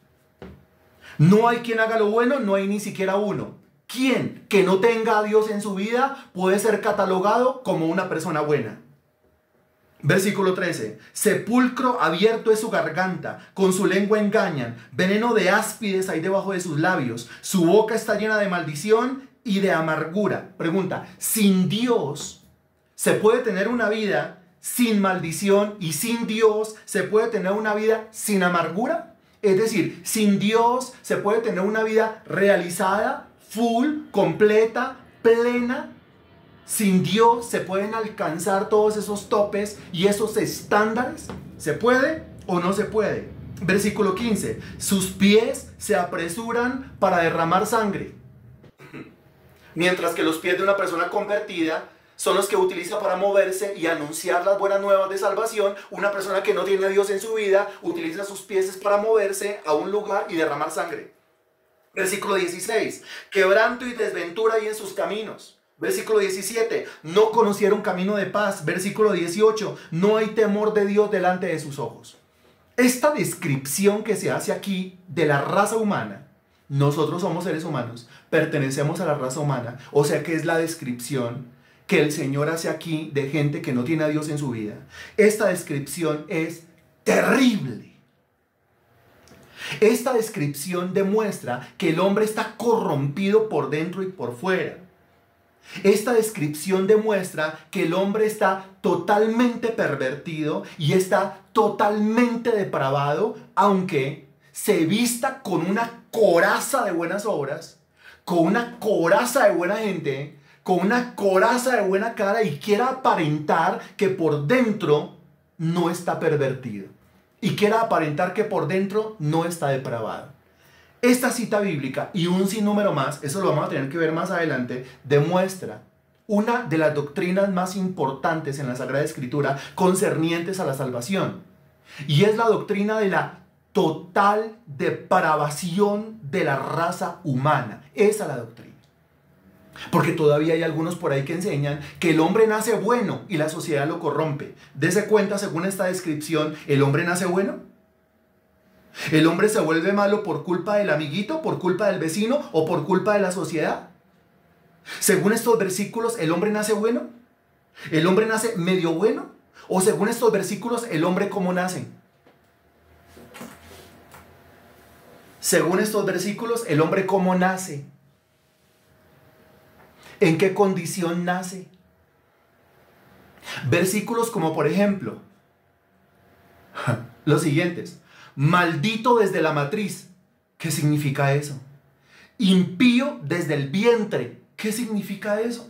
No hay quien haga lo bueno, no hay ni siquiera uno. ¿Quién que no tenga a Dios en su vida puede ser catalogado como una persona buena? Versículo 13. Sepulcro abierto es su garganta, con su lengua engañan, veneno de áspides hay debajo de sus labios, su boca está llena de maldición y de amargura. Pregunta, ¿sin Dios se puede tener una vida sin maldición y sin Dios se puede tener una vida sin amargura? Es decir, sin Dios se puede tener una vida realizada, full, completa, plena. Sin Dios se pueden alcanzar todos esos topes y esos estándares. ¿Se puede o no se puede? Versículo 15. Sus pies se apresuran para derramar sangre. Mientras que los pies de una persona convertida son los que utiliza para moverse y anunciar las buenas nuevas de salvación. Una persona que no tiene a Dios en su vida utiliza sus pies para moverse a un lugar y derramar sangre. Versículo 16. Quebranto y desventura hay en sus caminos. Versículo 17, no conocieron camino de paz. Versículo 18, no hay temor de Dios delante de sus ojos. Esta descripción que se hace aquí de la raza humana, nosotros somos seres humanos, pertenecemos a la raza humana, o sea que es la descripción que el Señor hace aquí de gente que no tiene a Dios en su vida. Esta descripción es terrible. Esta descripción demuestra que el hombre está corrompido por dentro y por fuera. Esta descripción demuestra que el hombre está totalmente pervertido y está totalmente depravado, aunque se vista con una coraza de buenas obras, con una coraza de buena gente, con una coraza de buena cara y quiera aparentar que por dentro no está pervertido y quiera aparentar que por dentro no está depravado. Esta cita bíblica y un sinnúmero más, eso lo vamos a tener que ver más adelante, demuestra una de las doctrinas más importantes en la Sagrada Escritura concernientes a la salvación. Y es la doctrina de la total depravación de la raza humana. Esa es la doctrina. Porque todavía hay algunos por ahí que enseñan que el hombre nace bueno y la sociedad lo corrompe. Dese cuenta, según esta descripción, ¿el hombre nace bueno? ¿El hombre se vuelve malo por culpa del amiguito, por culpa del vecino o por culpa de la sociedad? Según estos versículos, ¿el hombre nace bueno? ¿El hombre nace medio bueno? ¿O según estos versículos, el hombre cómo nace? Según estos versículos, ¿el hombre cómo nace? ¿En qué condición nace? Versículos como por ejemplo, los siguientes. Maldito desde la matriz. ¿Qué significa eso? Impío desde el vientre. ¿Qué significa eso?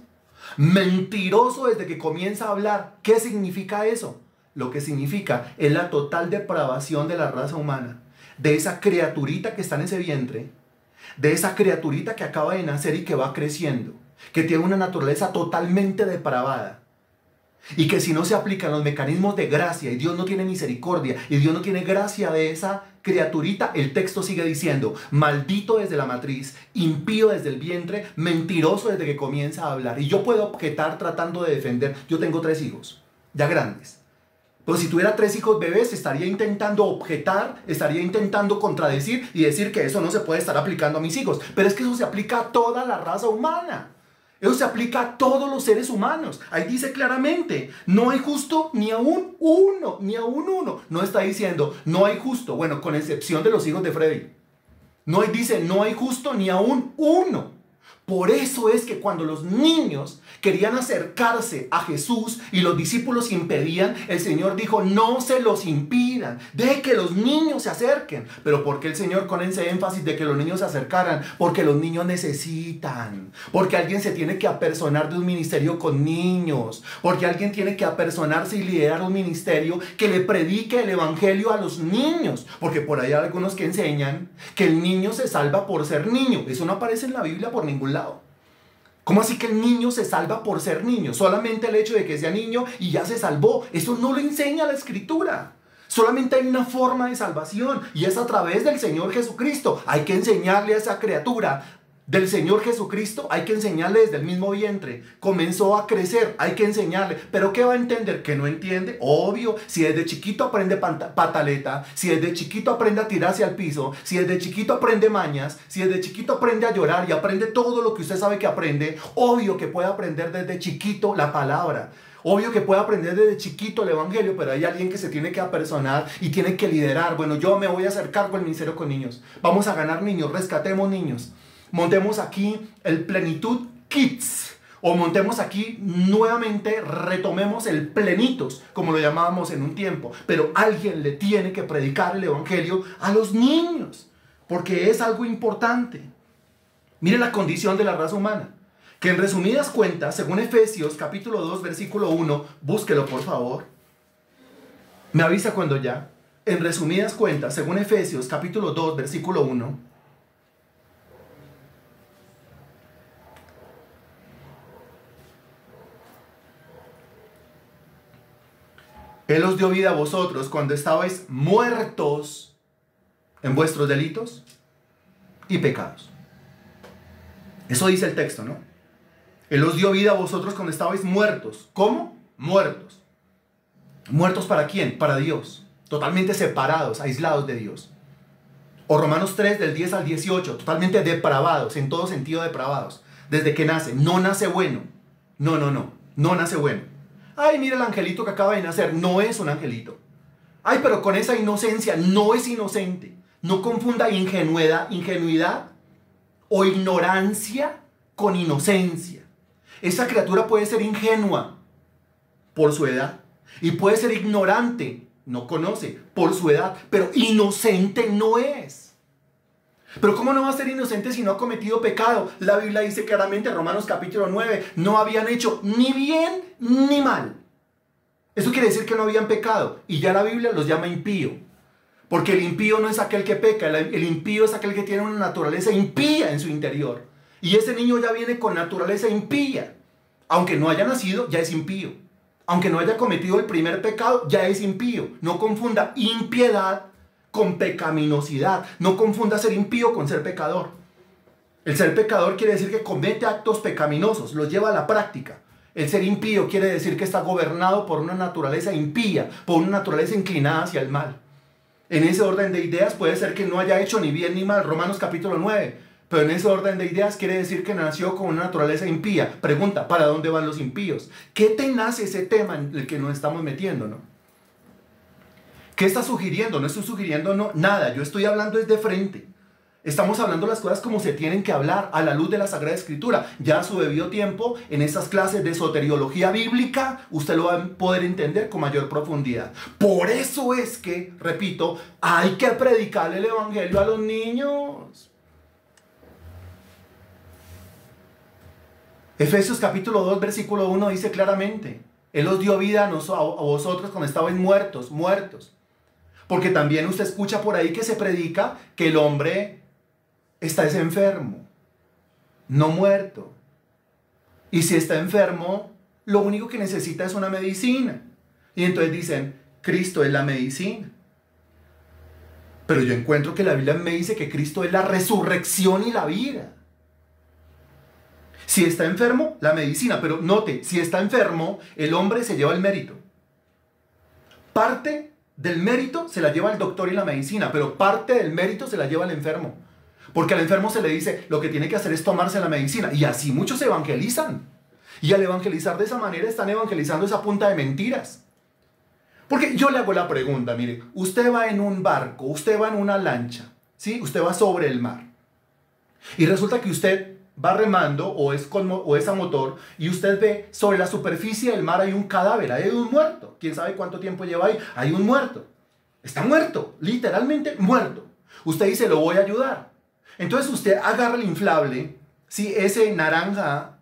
Mentiroso desde que comienza a hablar. ¿Qué significa eso? Lo que significa es la total depravación de la raza humana. De esa criaturita que está en ese vientre. De esa criaturita que acaba de nacer y que va creciendo. Que tiene una naturaleza totalmente depravada. Y que si no se aplican los mecanismos de gracia y Dios no tiene misericordia y Dios no tiene gracia de esa criaturita, el texto sigue diciendo, maldito desde la matriz, impío desde el vientre, mentiroso desde que comienza a hablar. Y yo puedo objetar tratando de defender, yo tengo 3 hijos, ya grandes. Pero si tuviera 3 hijos bebés, estaría intentando objetar, estaría intentando contradecir y decir que eso no se puede estar aplicando a mis hijos. Pero es que eso se aplica a toda la raza humana. Eso se aplica a todos los seres humanos. Ahí dice claramente, no hay justo ni aún uno, ni aún uno. No está diciendo, no hay justo, bueno, con excepción de los hijos de Freddy. No dice, no hay justo ni aún uno. Por eso es que cuando los niños querían acercarse a Jesús y los discípulos impedían, el Señor dijo, no se los impidan, deje que los niños se acerquen. Pero ¿por qué el Señor con ese énfasis de que los niños se acercaran? Porque los niños necesitan, porque alguien se tiene que apersonar de un ministerio con niños, porque alguien tiene que apersonarse y liderar un ministerio que le predique el evangelio a los niños, porque por ahí hay algunos que enseñan que el niño se salva por ser niño. Eso no aparece en la Biblia por ningún lado. ¿Cómo así que el niño se salva por ser niño? Solamente el hecho de que sea niño y ya se salvó. Eso no lo enseña la Escritura. Solamente hay una forma de salvación y es a través del Señor Jesucristo. Hay que enseñarle a esa criatura del Señor Jesucristo, hay que enseñarle desde el mismo vientre. Comenzó a crecer, hay que enseñarle. ¿Pero qué va a entender? ¿Que no entiende? Obvio, si desde chiquito aprende pataleta, si desde chiquito aprende a tirarse al piso, si desde chiquito aprende mañas, si desde chiquito aprende a llorar y aprende todo lo que usted sabe que aprende, obvio que puede aprender desde chiquito la palabra. Obvio que puede aprender desde chiquito el evangelio, pero hay alguien que se tiene que apersonar y tiene que liderar. Bueno, yo me voy a hacer cargo del ministerio con niños. Vamos a ganar niños, rescatemos niños. Montemos aquí el Plenitud Kids. O montemos aquí nuevamente, retomemos el Plenitos, como lo llamábamos en un tiempo. Pero alguien le tiene que predicar el evangelio a los niños, porque es algo importante. Mire la condición de la raza humana, que en resumidas cuentas, según Efesios capítulo 2, versículo 1, búsquelo por favor. Me avisa cuando ya. En resumidas cuentas, según Efesios capítulo 2, versículo 1, Él os dio vida a vosotros cuando estabais muertos en vuestros delitos y pecados. Eso dice el texto, ¿no? Él os dio vida a vosotros cuando estabais muertos. ¿Cómo? Muertos. ¿Muertos para quién? Para Dios. Totalmente separados, aislados de Dios. O Romanos 3, del 10 al 18, totalmente depravados, en todo sentido depravados. Desde que nace. No nace bueno. No nace bueno. Ay, mira el angelito que acaba de nacer. No es un angelito. Ay, pero con esa inocencia no es inocente. No confunda ingenuidad o ignorancia con inocencia. Esa criatura puede ser ingenua por su edad y puede ser ignorante, no conoce, por su edad, pero inocente no es. Pero ¿cómo no va a ser inocente si no ha cometido pecado? La Biblia dice claramente, Romanos capítulo 9, no habían hecho ni bien ni mal. Eso quiere decir que no habían pecado, y ya la Biblia los llama impío. Porque el impío no es aquel que peca, el impío es aquel que tiene una naturaleza impía en su interior. Y ese niño ya viene con naturaleza impía. Aunque no haya nacido, ya es impío. Aunque no haya cometido el primer pecado, ya es impío. No confunda impiedad con pecaminosidad. No confunda ser impío con ser pecador. El ser pecador quiere decir que comete actos pecaminosos, los lleva a la práctica. El ser impío quiere decir que está gobernado por una naturaleza impía, por una naturaleza inclinada hacia el mal. En ese orden de ideas puede ser que no haya hecho ni bien ni mal, Romanos capítulo 9. Pero en ese orden de ideas quiere decir que nació con una naturaleza impía. Pregunta, ¿para dónde van los impíos? ¿Qué te nace ese tema en el que nos estamos metiendo, no? ¿Qué está sugiriendo? No estoy sugiriendo nada, yo estoy hablando desde frente. Estamos hablando las cosas como se tienen que hablar a la luz de la Sagrada Escritura. Ya a su debido tiempo, en estas clases de soteriología bíblica, usted lo va a poder entender con mayor profundidad. Por eso es que, repito, hay que predicarle el evangelio a los niños. Efesios capítulo 2, versículo 1 dice claramente: Él os dio vida a vosotros cuando estabais muertos. Porque también usted escucha por ahí que se predica que el hombre está enfermo, no muerto. Y si está enfermo, lo único que necesita es una medicina. Y entonces dicen, Cristo es la medicina. Pero yo encuentro que la Biblia me dice que Cristo es la resurrección y la vida. Si está enfermo, la medicina. Pero note, si está enfermo, el hombre se lleva el mérito. Parte del mérito se la lleva el doctor y la medicina, pero parte del mérito se la lleva el enfermo. Porque al enfermo se le dice, lo que tiene que hacer es tomarse la medicina. Y así muchos se evangelizan. Y al evangelizar de esa manera están evangelizando esa punta de mentiras. Porque yo le hago la pregunta, mire, usted va en un barco, usted va en una lancha, ¿sí? Usted va sobre el mar. Y resulta que usted va remando o es a motor y usted ve sobre la superficie del mar hay un cadáver, hay un muerto. ¿Quién sabe cuánto tiempo lleva ahí? Hay un muerto. Está muerto, literalmente muerto. Usted dice, lo voy a ayudar. Entonces usted agarra el inflable, ¿sí? Ese naranja,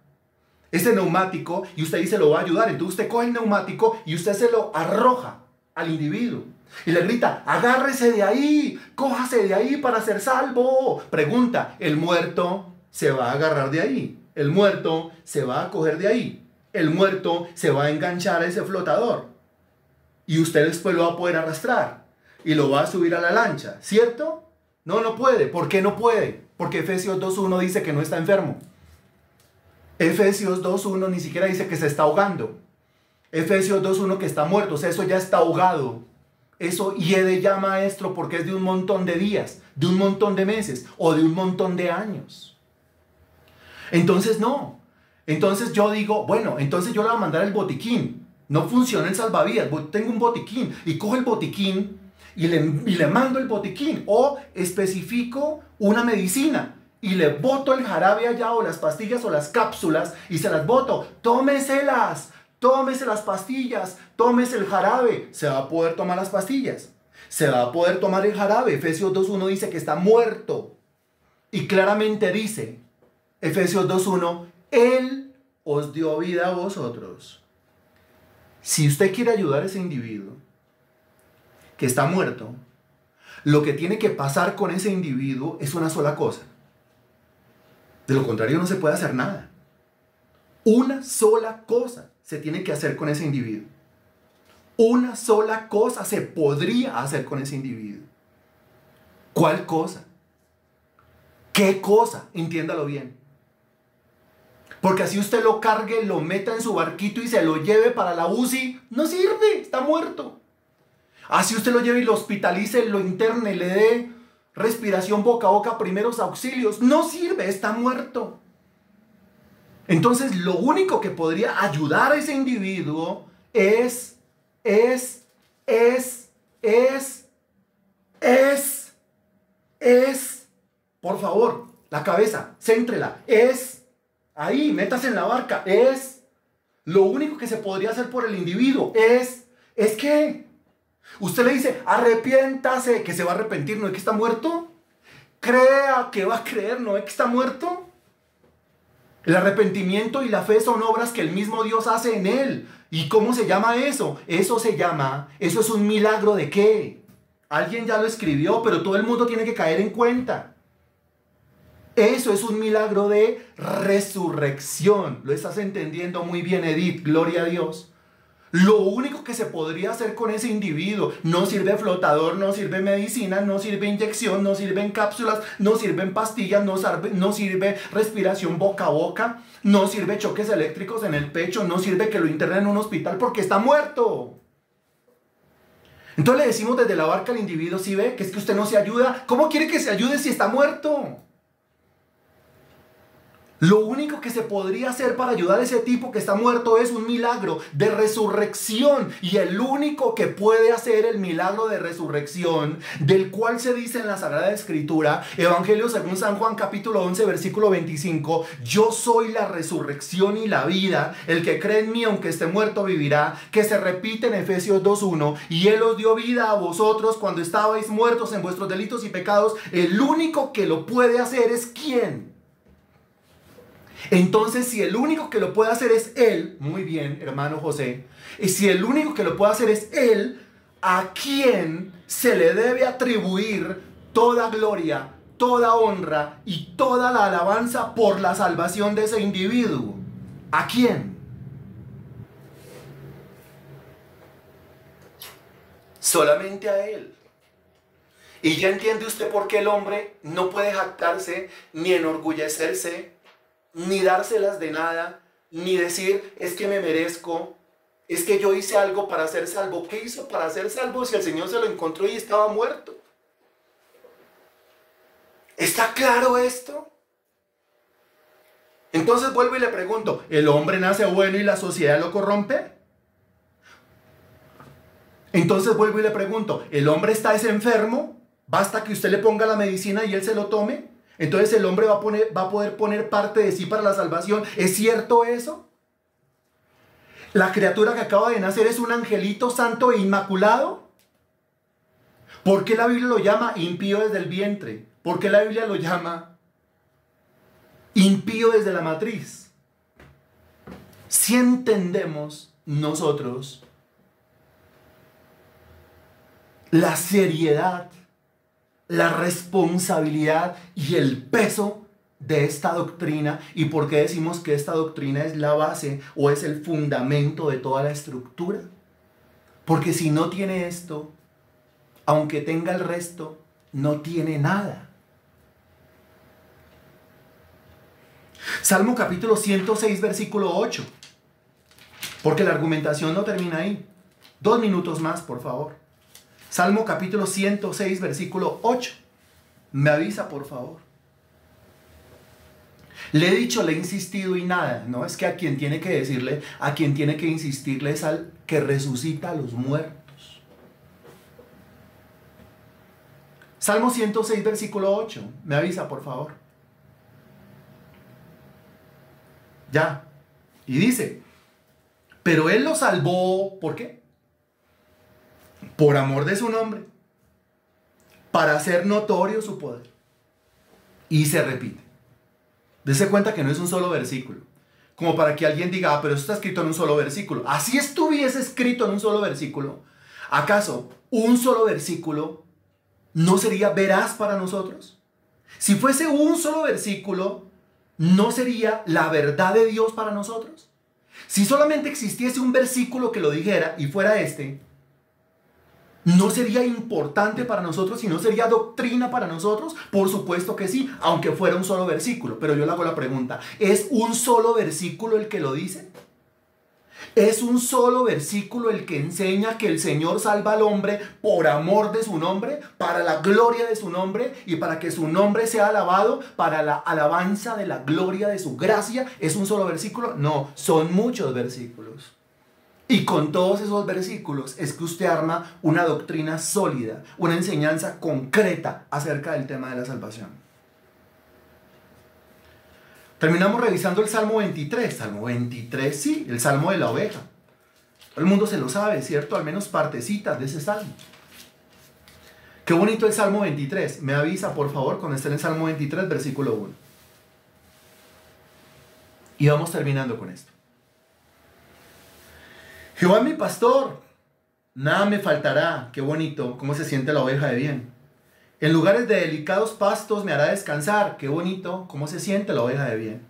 ese neumático, y usted dice, lo va a ayudar. Entonces usted coge el neumático y usted se lo arroja al individuo. Y le grita, agárrese de ahí, cójase de ahí para ser salvo. Pregunta, ¿el muerto se va a agarrar de ahí? ¿El muerto se va a coger de ahí? ¿El muerto se va a enganchar a ese flotador? Y usted después lo va a poder arrastrar y lo va a subir a la lancha, ¿cierto? No, no puede. ¿Por qué no puede? Porque Efesios 2.1 dice que no está enfermo. Efesios 2.1 ni siquiera dice que se está ahogando. Efesios 2.1 que está muerto. O sea, eso ya está ahogado. Eso hiede ya, maestro, porque es de un montón de días, de un montón de meses o de un montón de años. Entonces no. Entonces yo digo, bueno, entonces yo le voy a mandar el botiquín. No funciona el salvavidas. Tengo un botiquín y cojo el botiquín y le mando el botiquín, o especifico una medicina y le boto el jarabe allá, o las pastillas o las cápsulas, y se las boto. Tómese las pastillas, tómese el jarabe. Se va a poder tomar las pastillas, se va a poder tomar el jarabe. Efesios 2.1 dice que está muerto, y claramente dice Efesios 2.1, Él os dio vida a vosotros. Si usted quiere ayudar a ese individuo que está muerto, lo que tiene que pasar con ese individuo es una sola cosa. De lo contrario no se puede hacer nada. Una sola cosa se tiene que hacer con ese individuo. Una sola cosa se podría hacer con ese individuo. ¿Cuál cosa? ¿Qué cosa? Entiéndalo bien. Porque así usted lo cargue, lo meta en su barquito y se lo lleve para la UCI, no sirve, está muerto. Así usted lo lleve y lo hospitalice, lo interne, le dé respiración boca a boca, primeros auxilios, no sirve, está muerto. Entonces lo único que podría ayudar a ese individuo es es, por favor, la cabeza, céntrela, es, ahí, métase en la barca, es, lo único que se podría hacer por el individuo, es que usted le dice, arrepiéntase, que se va a arrepentir, ¿no es que está muerto? Crea que va a creer, ¿no es que está muerto? El arrepentimiento y la fe son obras que el mismo Dios hace en él. ¿Y cómo se llama eso? Eso es un milagro ¿de qué? Alguien ya lo escribió, pero todo el mundo tiene que caer en cuenta. Eso es un milagro de resurrección. Lo estás entendiendo muy bien, Edith. Gloria a Dios. Lo único que se podría hacer con ese individuo, no sirve flotador, no sirve medicina, no sirve inyección, no sirven cápsulas, no sirven pastillas, no sirve respiración boca a boca, no sirve choques eléctricos en el pecho, no sirve que lo internen en un hospital porque está muerto. Entonces le decimos desde la barca al individuo, ¿sí ve? Que es que usted no se ayuda. ¿Cómo quiere que se ayude si está muerto? Lo único que se podría hacer para ayudar a ese tipo que está muerto es un milagro de resurrección. Y el único que puede hacer el milagro de resurrección, del cual se dice en la Sagrada Escritura, Evangelio según San Juan capítulo 11 versículo 25, yo soy la resurrección y la vida, el que cree en mí aunque esté muerto vivirá, que se repite en Efesios 2:1, y Él os dio vida a vosotros cuando estabais muertos en vuestros delitos y pecados. El único que lo puede hacer es ¿quién? Entonces, si el único que lo puede hacer es Él, muy bien, hermano José, y si el único que lo puede hacer es Él, ¿a quién se le debe atribuir toda gloria, toda honra y toda la alabanza por la salvación de ese individuo? ¿A quién? Solamente a Él. Y ya entiende usted por qué el hombre no puede jactarse ni enorgullecerse, ni dárselas de nada, ni decir, es que me merezco, es que yo hice algo para ser salvo. ¿Qué hizo para ser salvo si el Señor se lo encontró y estaba muerto? ¿Está claro esto? Entonces vuelvo y le pregunto, ¿el hombre nace bueno y la sociedad lo corrompe? Entonces vuelvo y le pregunto, ¿el hombre está enfermo? ¿Basta que usted le ponga la medicina y él se lo tome? Entonces el hombre va a poder poner parte de sí para la salvación. ¿Es cierto eso? ¿La criatura que acaba de nacer es un angelito santo e inmaculado? ¿Por qué la Biblia lo llama impío desde el vientre? ¿Por qué la Biblia lo llama impío desde la matriz? Si entendemos nosotros la seriedad, la responsabilidad y el peso de esta doctrina, y por qué decimos que esta doctrina es la base o es el fundamento de toda la estructura, porque si no tiene esto, aunque tenga el resto, no tiene nada. Salmo capítulo 106 versículo 8, porque la argumentación no termina ahí. 2 minutos más, por favor. Salmo capítulo 106, versículo 8. Me avisa, por favor. Le he dicho, le he insistido y nada. No, es que a quien tiene que decirle, a quien tiene que insistirle es al que resucita a los muertos. Salmo 106, versículo 8. Me avisa, por favor. Ya. Y dice, pero Él lo salvó, ¿por qué? Por amor de su nombre, para hacer notorio su poder. Y se repite. Dese cuenta que no es un solo versículo, como para que alguien diga, pero eso está escrito en un solo versículo. Así estuviese escrito en un solo versículo, ¿acaso un solo versículo no sería veraz para nosotros? Si fuese un solo versículo, ¿no sería la verdad de Dios para nosotros? Si solamente existiese un versículo que lo dijera y fuera este, ¿no sería importante para nosotros y no sería doctrina para nosotros? Por supuesto que sí, aunque fuera un solo versículo. Pero yo le hago la pregunta, ¿es un solo versículo el que lo dice? ¿Es un solo versículo el que enseña que el Señor salva al hombre por amor de su nombre, para la gloria de su nombre y para que su nombre sea alabado, para la alabanza de la gloria de su gracia? ¿Es un solo versículo? No, son muchos versículos. Y con todos esos versículos es que usted arma una doctrina sólida, una enseñanza concreta acerca del tema de la salvación. Terminamos revisando el Salmo 23. Salmo 23, sí, el Salmo de la oveja. Todo el mundo se lo sabe, ¿cierto? Al menos partecitas de ese Salmo. Qué bonito el Salmo 23. Me avisa, por favor, cuando esté en el Salmo 23, versículo 1. Y vamos terminando con esto. Jehová es mi pastor, nada me faltará. Qué bonito, cómo se siente la oveja de bien. En lugares de delicados pastos me hará descansar. Qué bonito, cómo se siente la oveja de bien.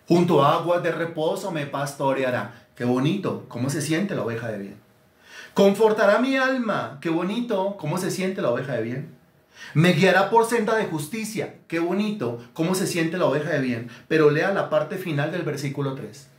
Junto a aguas de reposo me pastoreará. Qué bonito, cómo se siente la oveja de bien. Confortará mi alma. Qué bonito, cómo se siente la oveja de bien. Me guiará por senda de justicia. Qué bonito, cómo se siente la oveja de bien. Pero lea la parte final del versículo 3.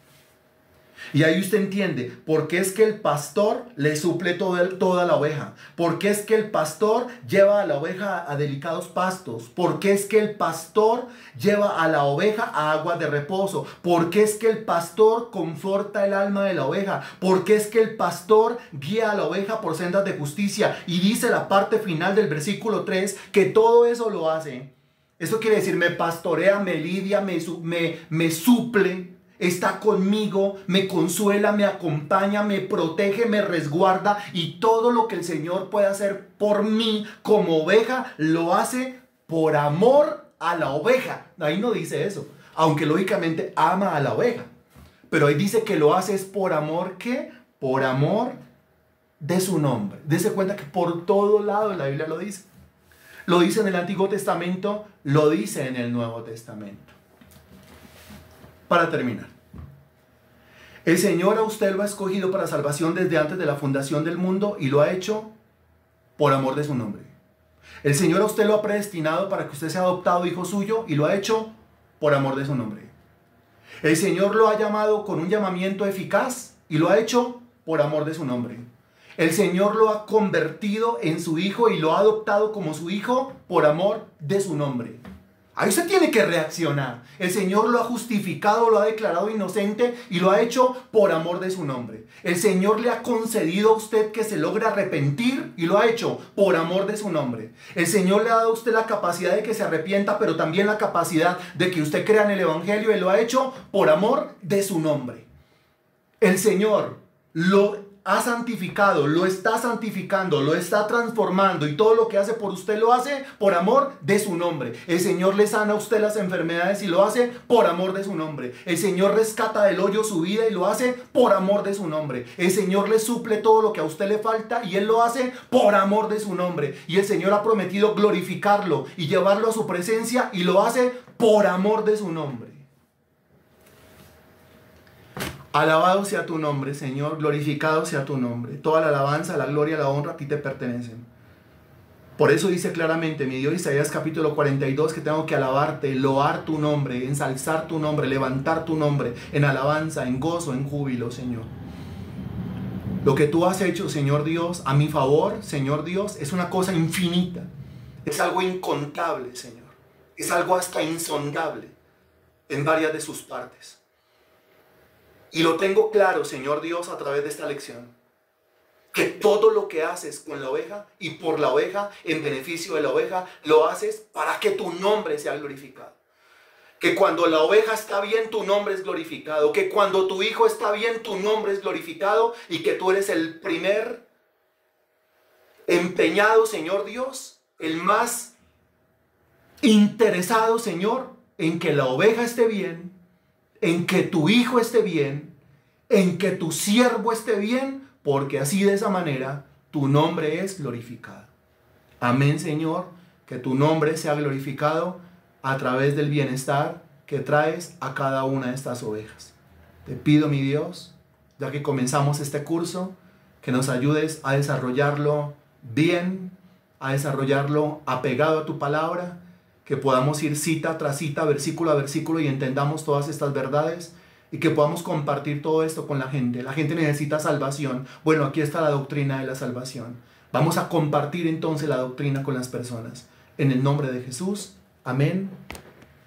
Y ahí usted entiende por qué es que el pastor le suple toda la oveja. Por qué es que el pastor lleva a la oveja a delicados pastos. Por qué es que el pastor lleva a la oveja a aguas de reposo. Por qué es que el pastor conforta el alma de la oveja. Por qué es que el pastor guía a la oveja por sendas de justicia. Y dice la parte final del versículo 3 que todo eso lo hace. Eso quiere decir me pastorea, me lidia, me suple. Está conmigo, me consuela, me acompaña, me protege, me resguarda y todo lo que el Señor puede hacer por mí como oveja, lo hace por amor a la oveja. Ahí no dice eso, aunque lógicamente ama a la oveja. Pero ahí dice que lo hace es por amor, ¿qué? Por amor de su nombre. Dese cuenta que por todo lado la Biblia lo dice. Lo dice en el Antiguo Testamento, lo dice en el Nuevo Testamento. Para terminar, el Señor a usted lo ha escogido para salvación desde antes de la fundación del mundo y lo ha hecho por amor de su nombre. El Señor a usted lo ha predestinado para que usted sea adoptado hijo suyo y lo ha hecho por amor de su nombre. El Señor lo ha llamado con un llamamiento eficaz y lo ha hecho por amor de su nombre. El Señor lo ha convertido en su hijo y lo ha adoptado como su hijo por amor de su nombre. Ahí usted tiene que reaccionar. El Señor lo ha justificado, lo ha declarado inocente y lo ha hecho por amor de su nombre. El Señor le ha concedido a usted que se logre arrepentir y lo ha hecho por amor de su nombre. El Señor le ha dado a usted la capacidad de que se arrepienta, pero también la capacidad de que usted crea en el Evangelio y lo ha hecho por amor de su nombre. El Señor lo ha santificado, lo está santificando, lo está transformando y todo lo que hace por usted lo hace por amor de su nombre. El Señor le sana a usted las enfermedades y lo hace por amor de su nombre. El Señor rescata del hoyo su vida y lo hace por amor de su nombre. El Señor le suple todo lo que a usted le falta y Él lo hace por amor de su nombre. Y el Señor ha prometido glorificarlo y llevarlo a su presencia y lo hace por amor de su nombre. Alabado sea tu nombre, Señor, glorificado sea tu nombre. Toda la alabanza, la gloria, la honra a ti te pertenecen. Por eso dice claramente mi Dios, Isaías capítulo 42, que tengo que alabarte, loar tu nombre, ensalzar tu nombre, levantar tu nombre en alabanza, en gozo, en júbilo, Señor. Lo que tú has hecho, Señor Dios, a mi favor, Señor Dios, es una cosa infinita. Es algo incontable, Señor. Es algo hasta insondable en varias de sus partes. Y lo tengo claro, Señor Dios, a través de esta lección. Que todo lo que haces con la oveja y por la oveja, en beneficio de la oveja, lo haces para que tu nombre sea glorificado. Que cuando la oveja está bien, tu nombre es glorificado. Que cuando tu hijo está bien, tu nombre es glorificado. Y que tú eres el primer empeñado, Señor Dios, el más interesado, Señor, en que la oveja esté bien, en que tu hijo esté bien, en que tu siervo esté bien, porque así de esa manera tu nombre es glorificado. Amén, Señor, que tu nombre sea glorificado a través del bienestar que traes a cada una de estas ovejas. Te pido, mi Dios, ya que comenzamos este curso, que nos ayudes a desarrollarlo bien, a desarrollarlo apegado a tu palabra, que podamos ir cita tras cita, versículo a versículo y entendamos todas estas verdades y que podamos compartir todo esto con la gente. La gente necesita salvación. Bueno, aquí está la doctrina de la salvación. Vamos a compartir entonces la doctrina con las personas. En el nombre de Jesús. Amén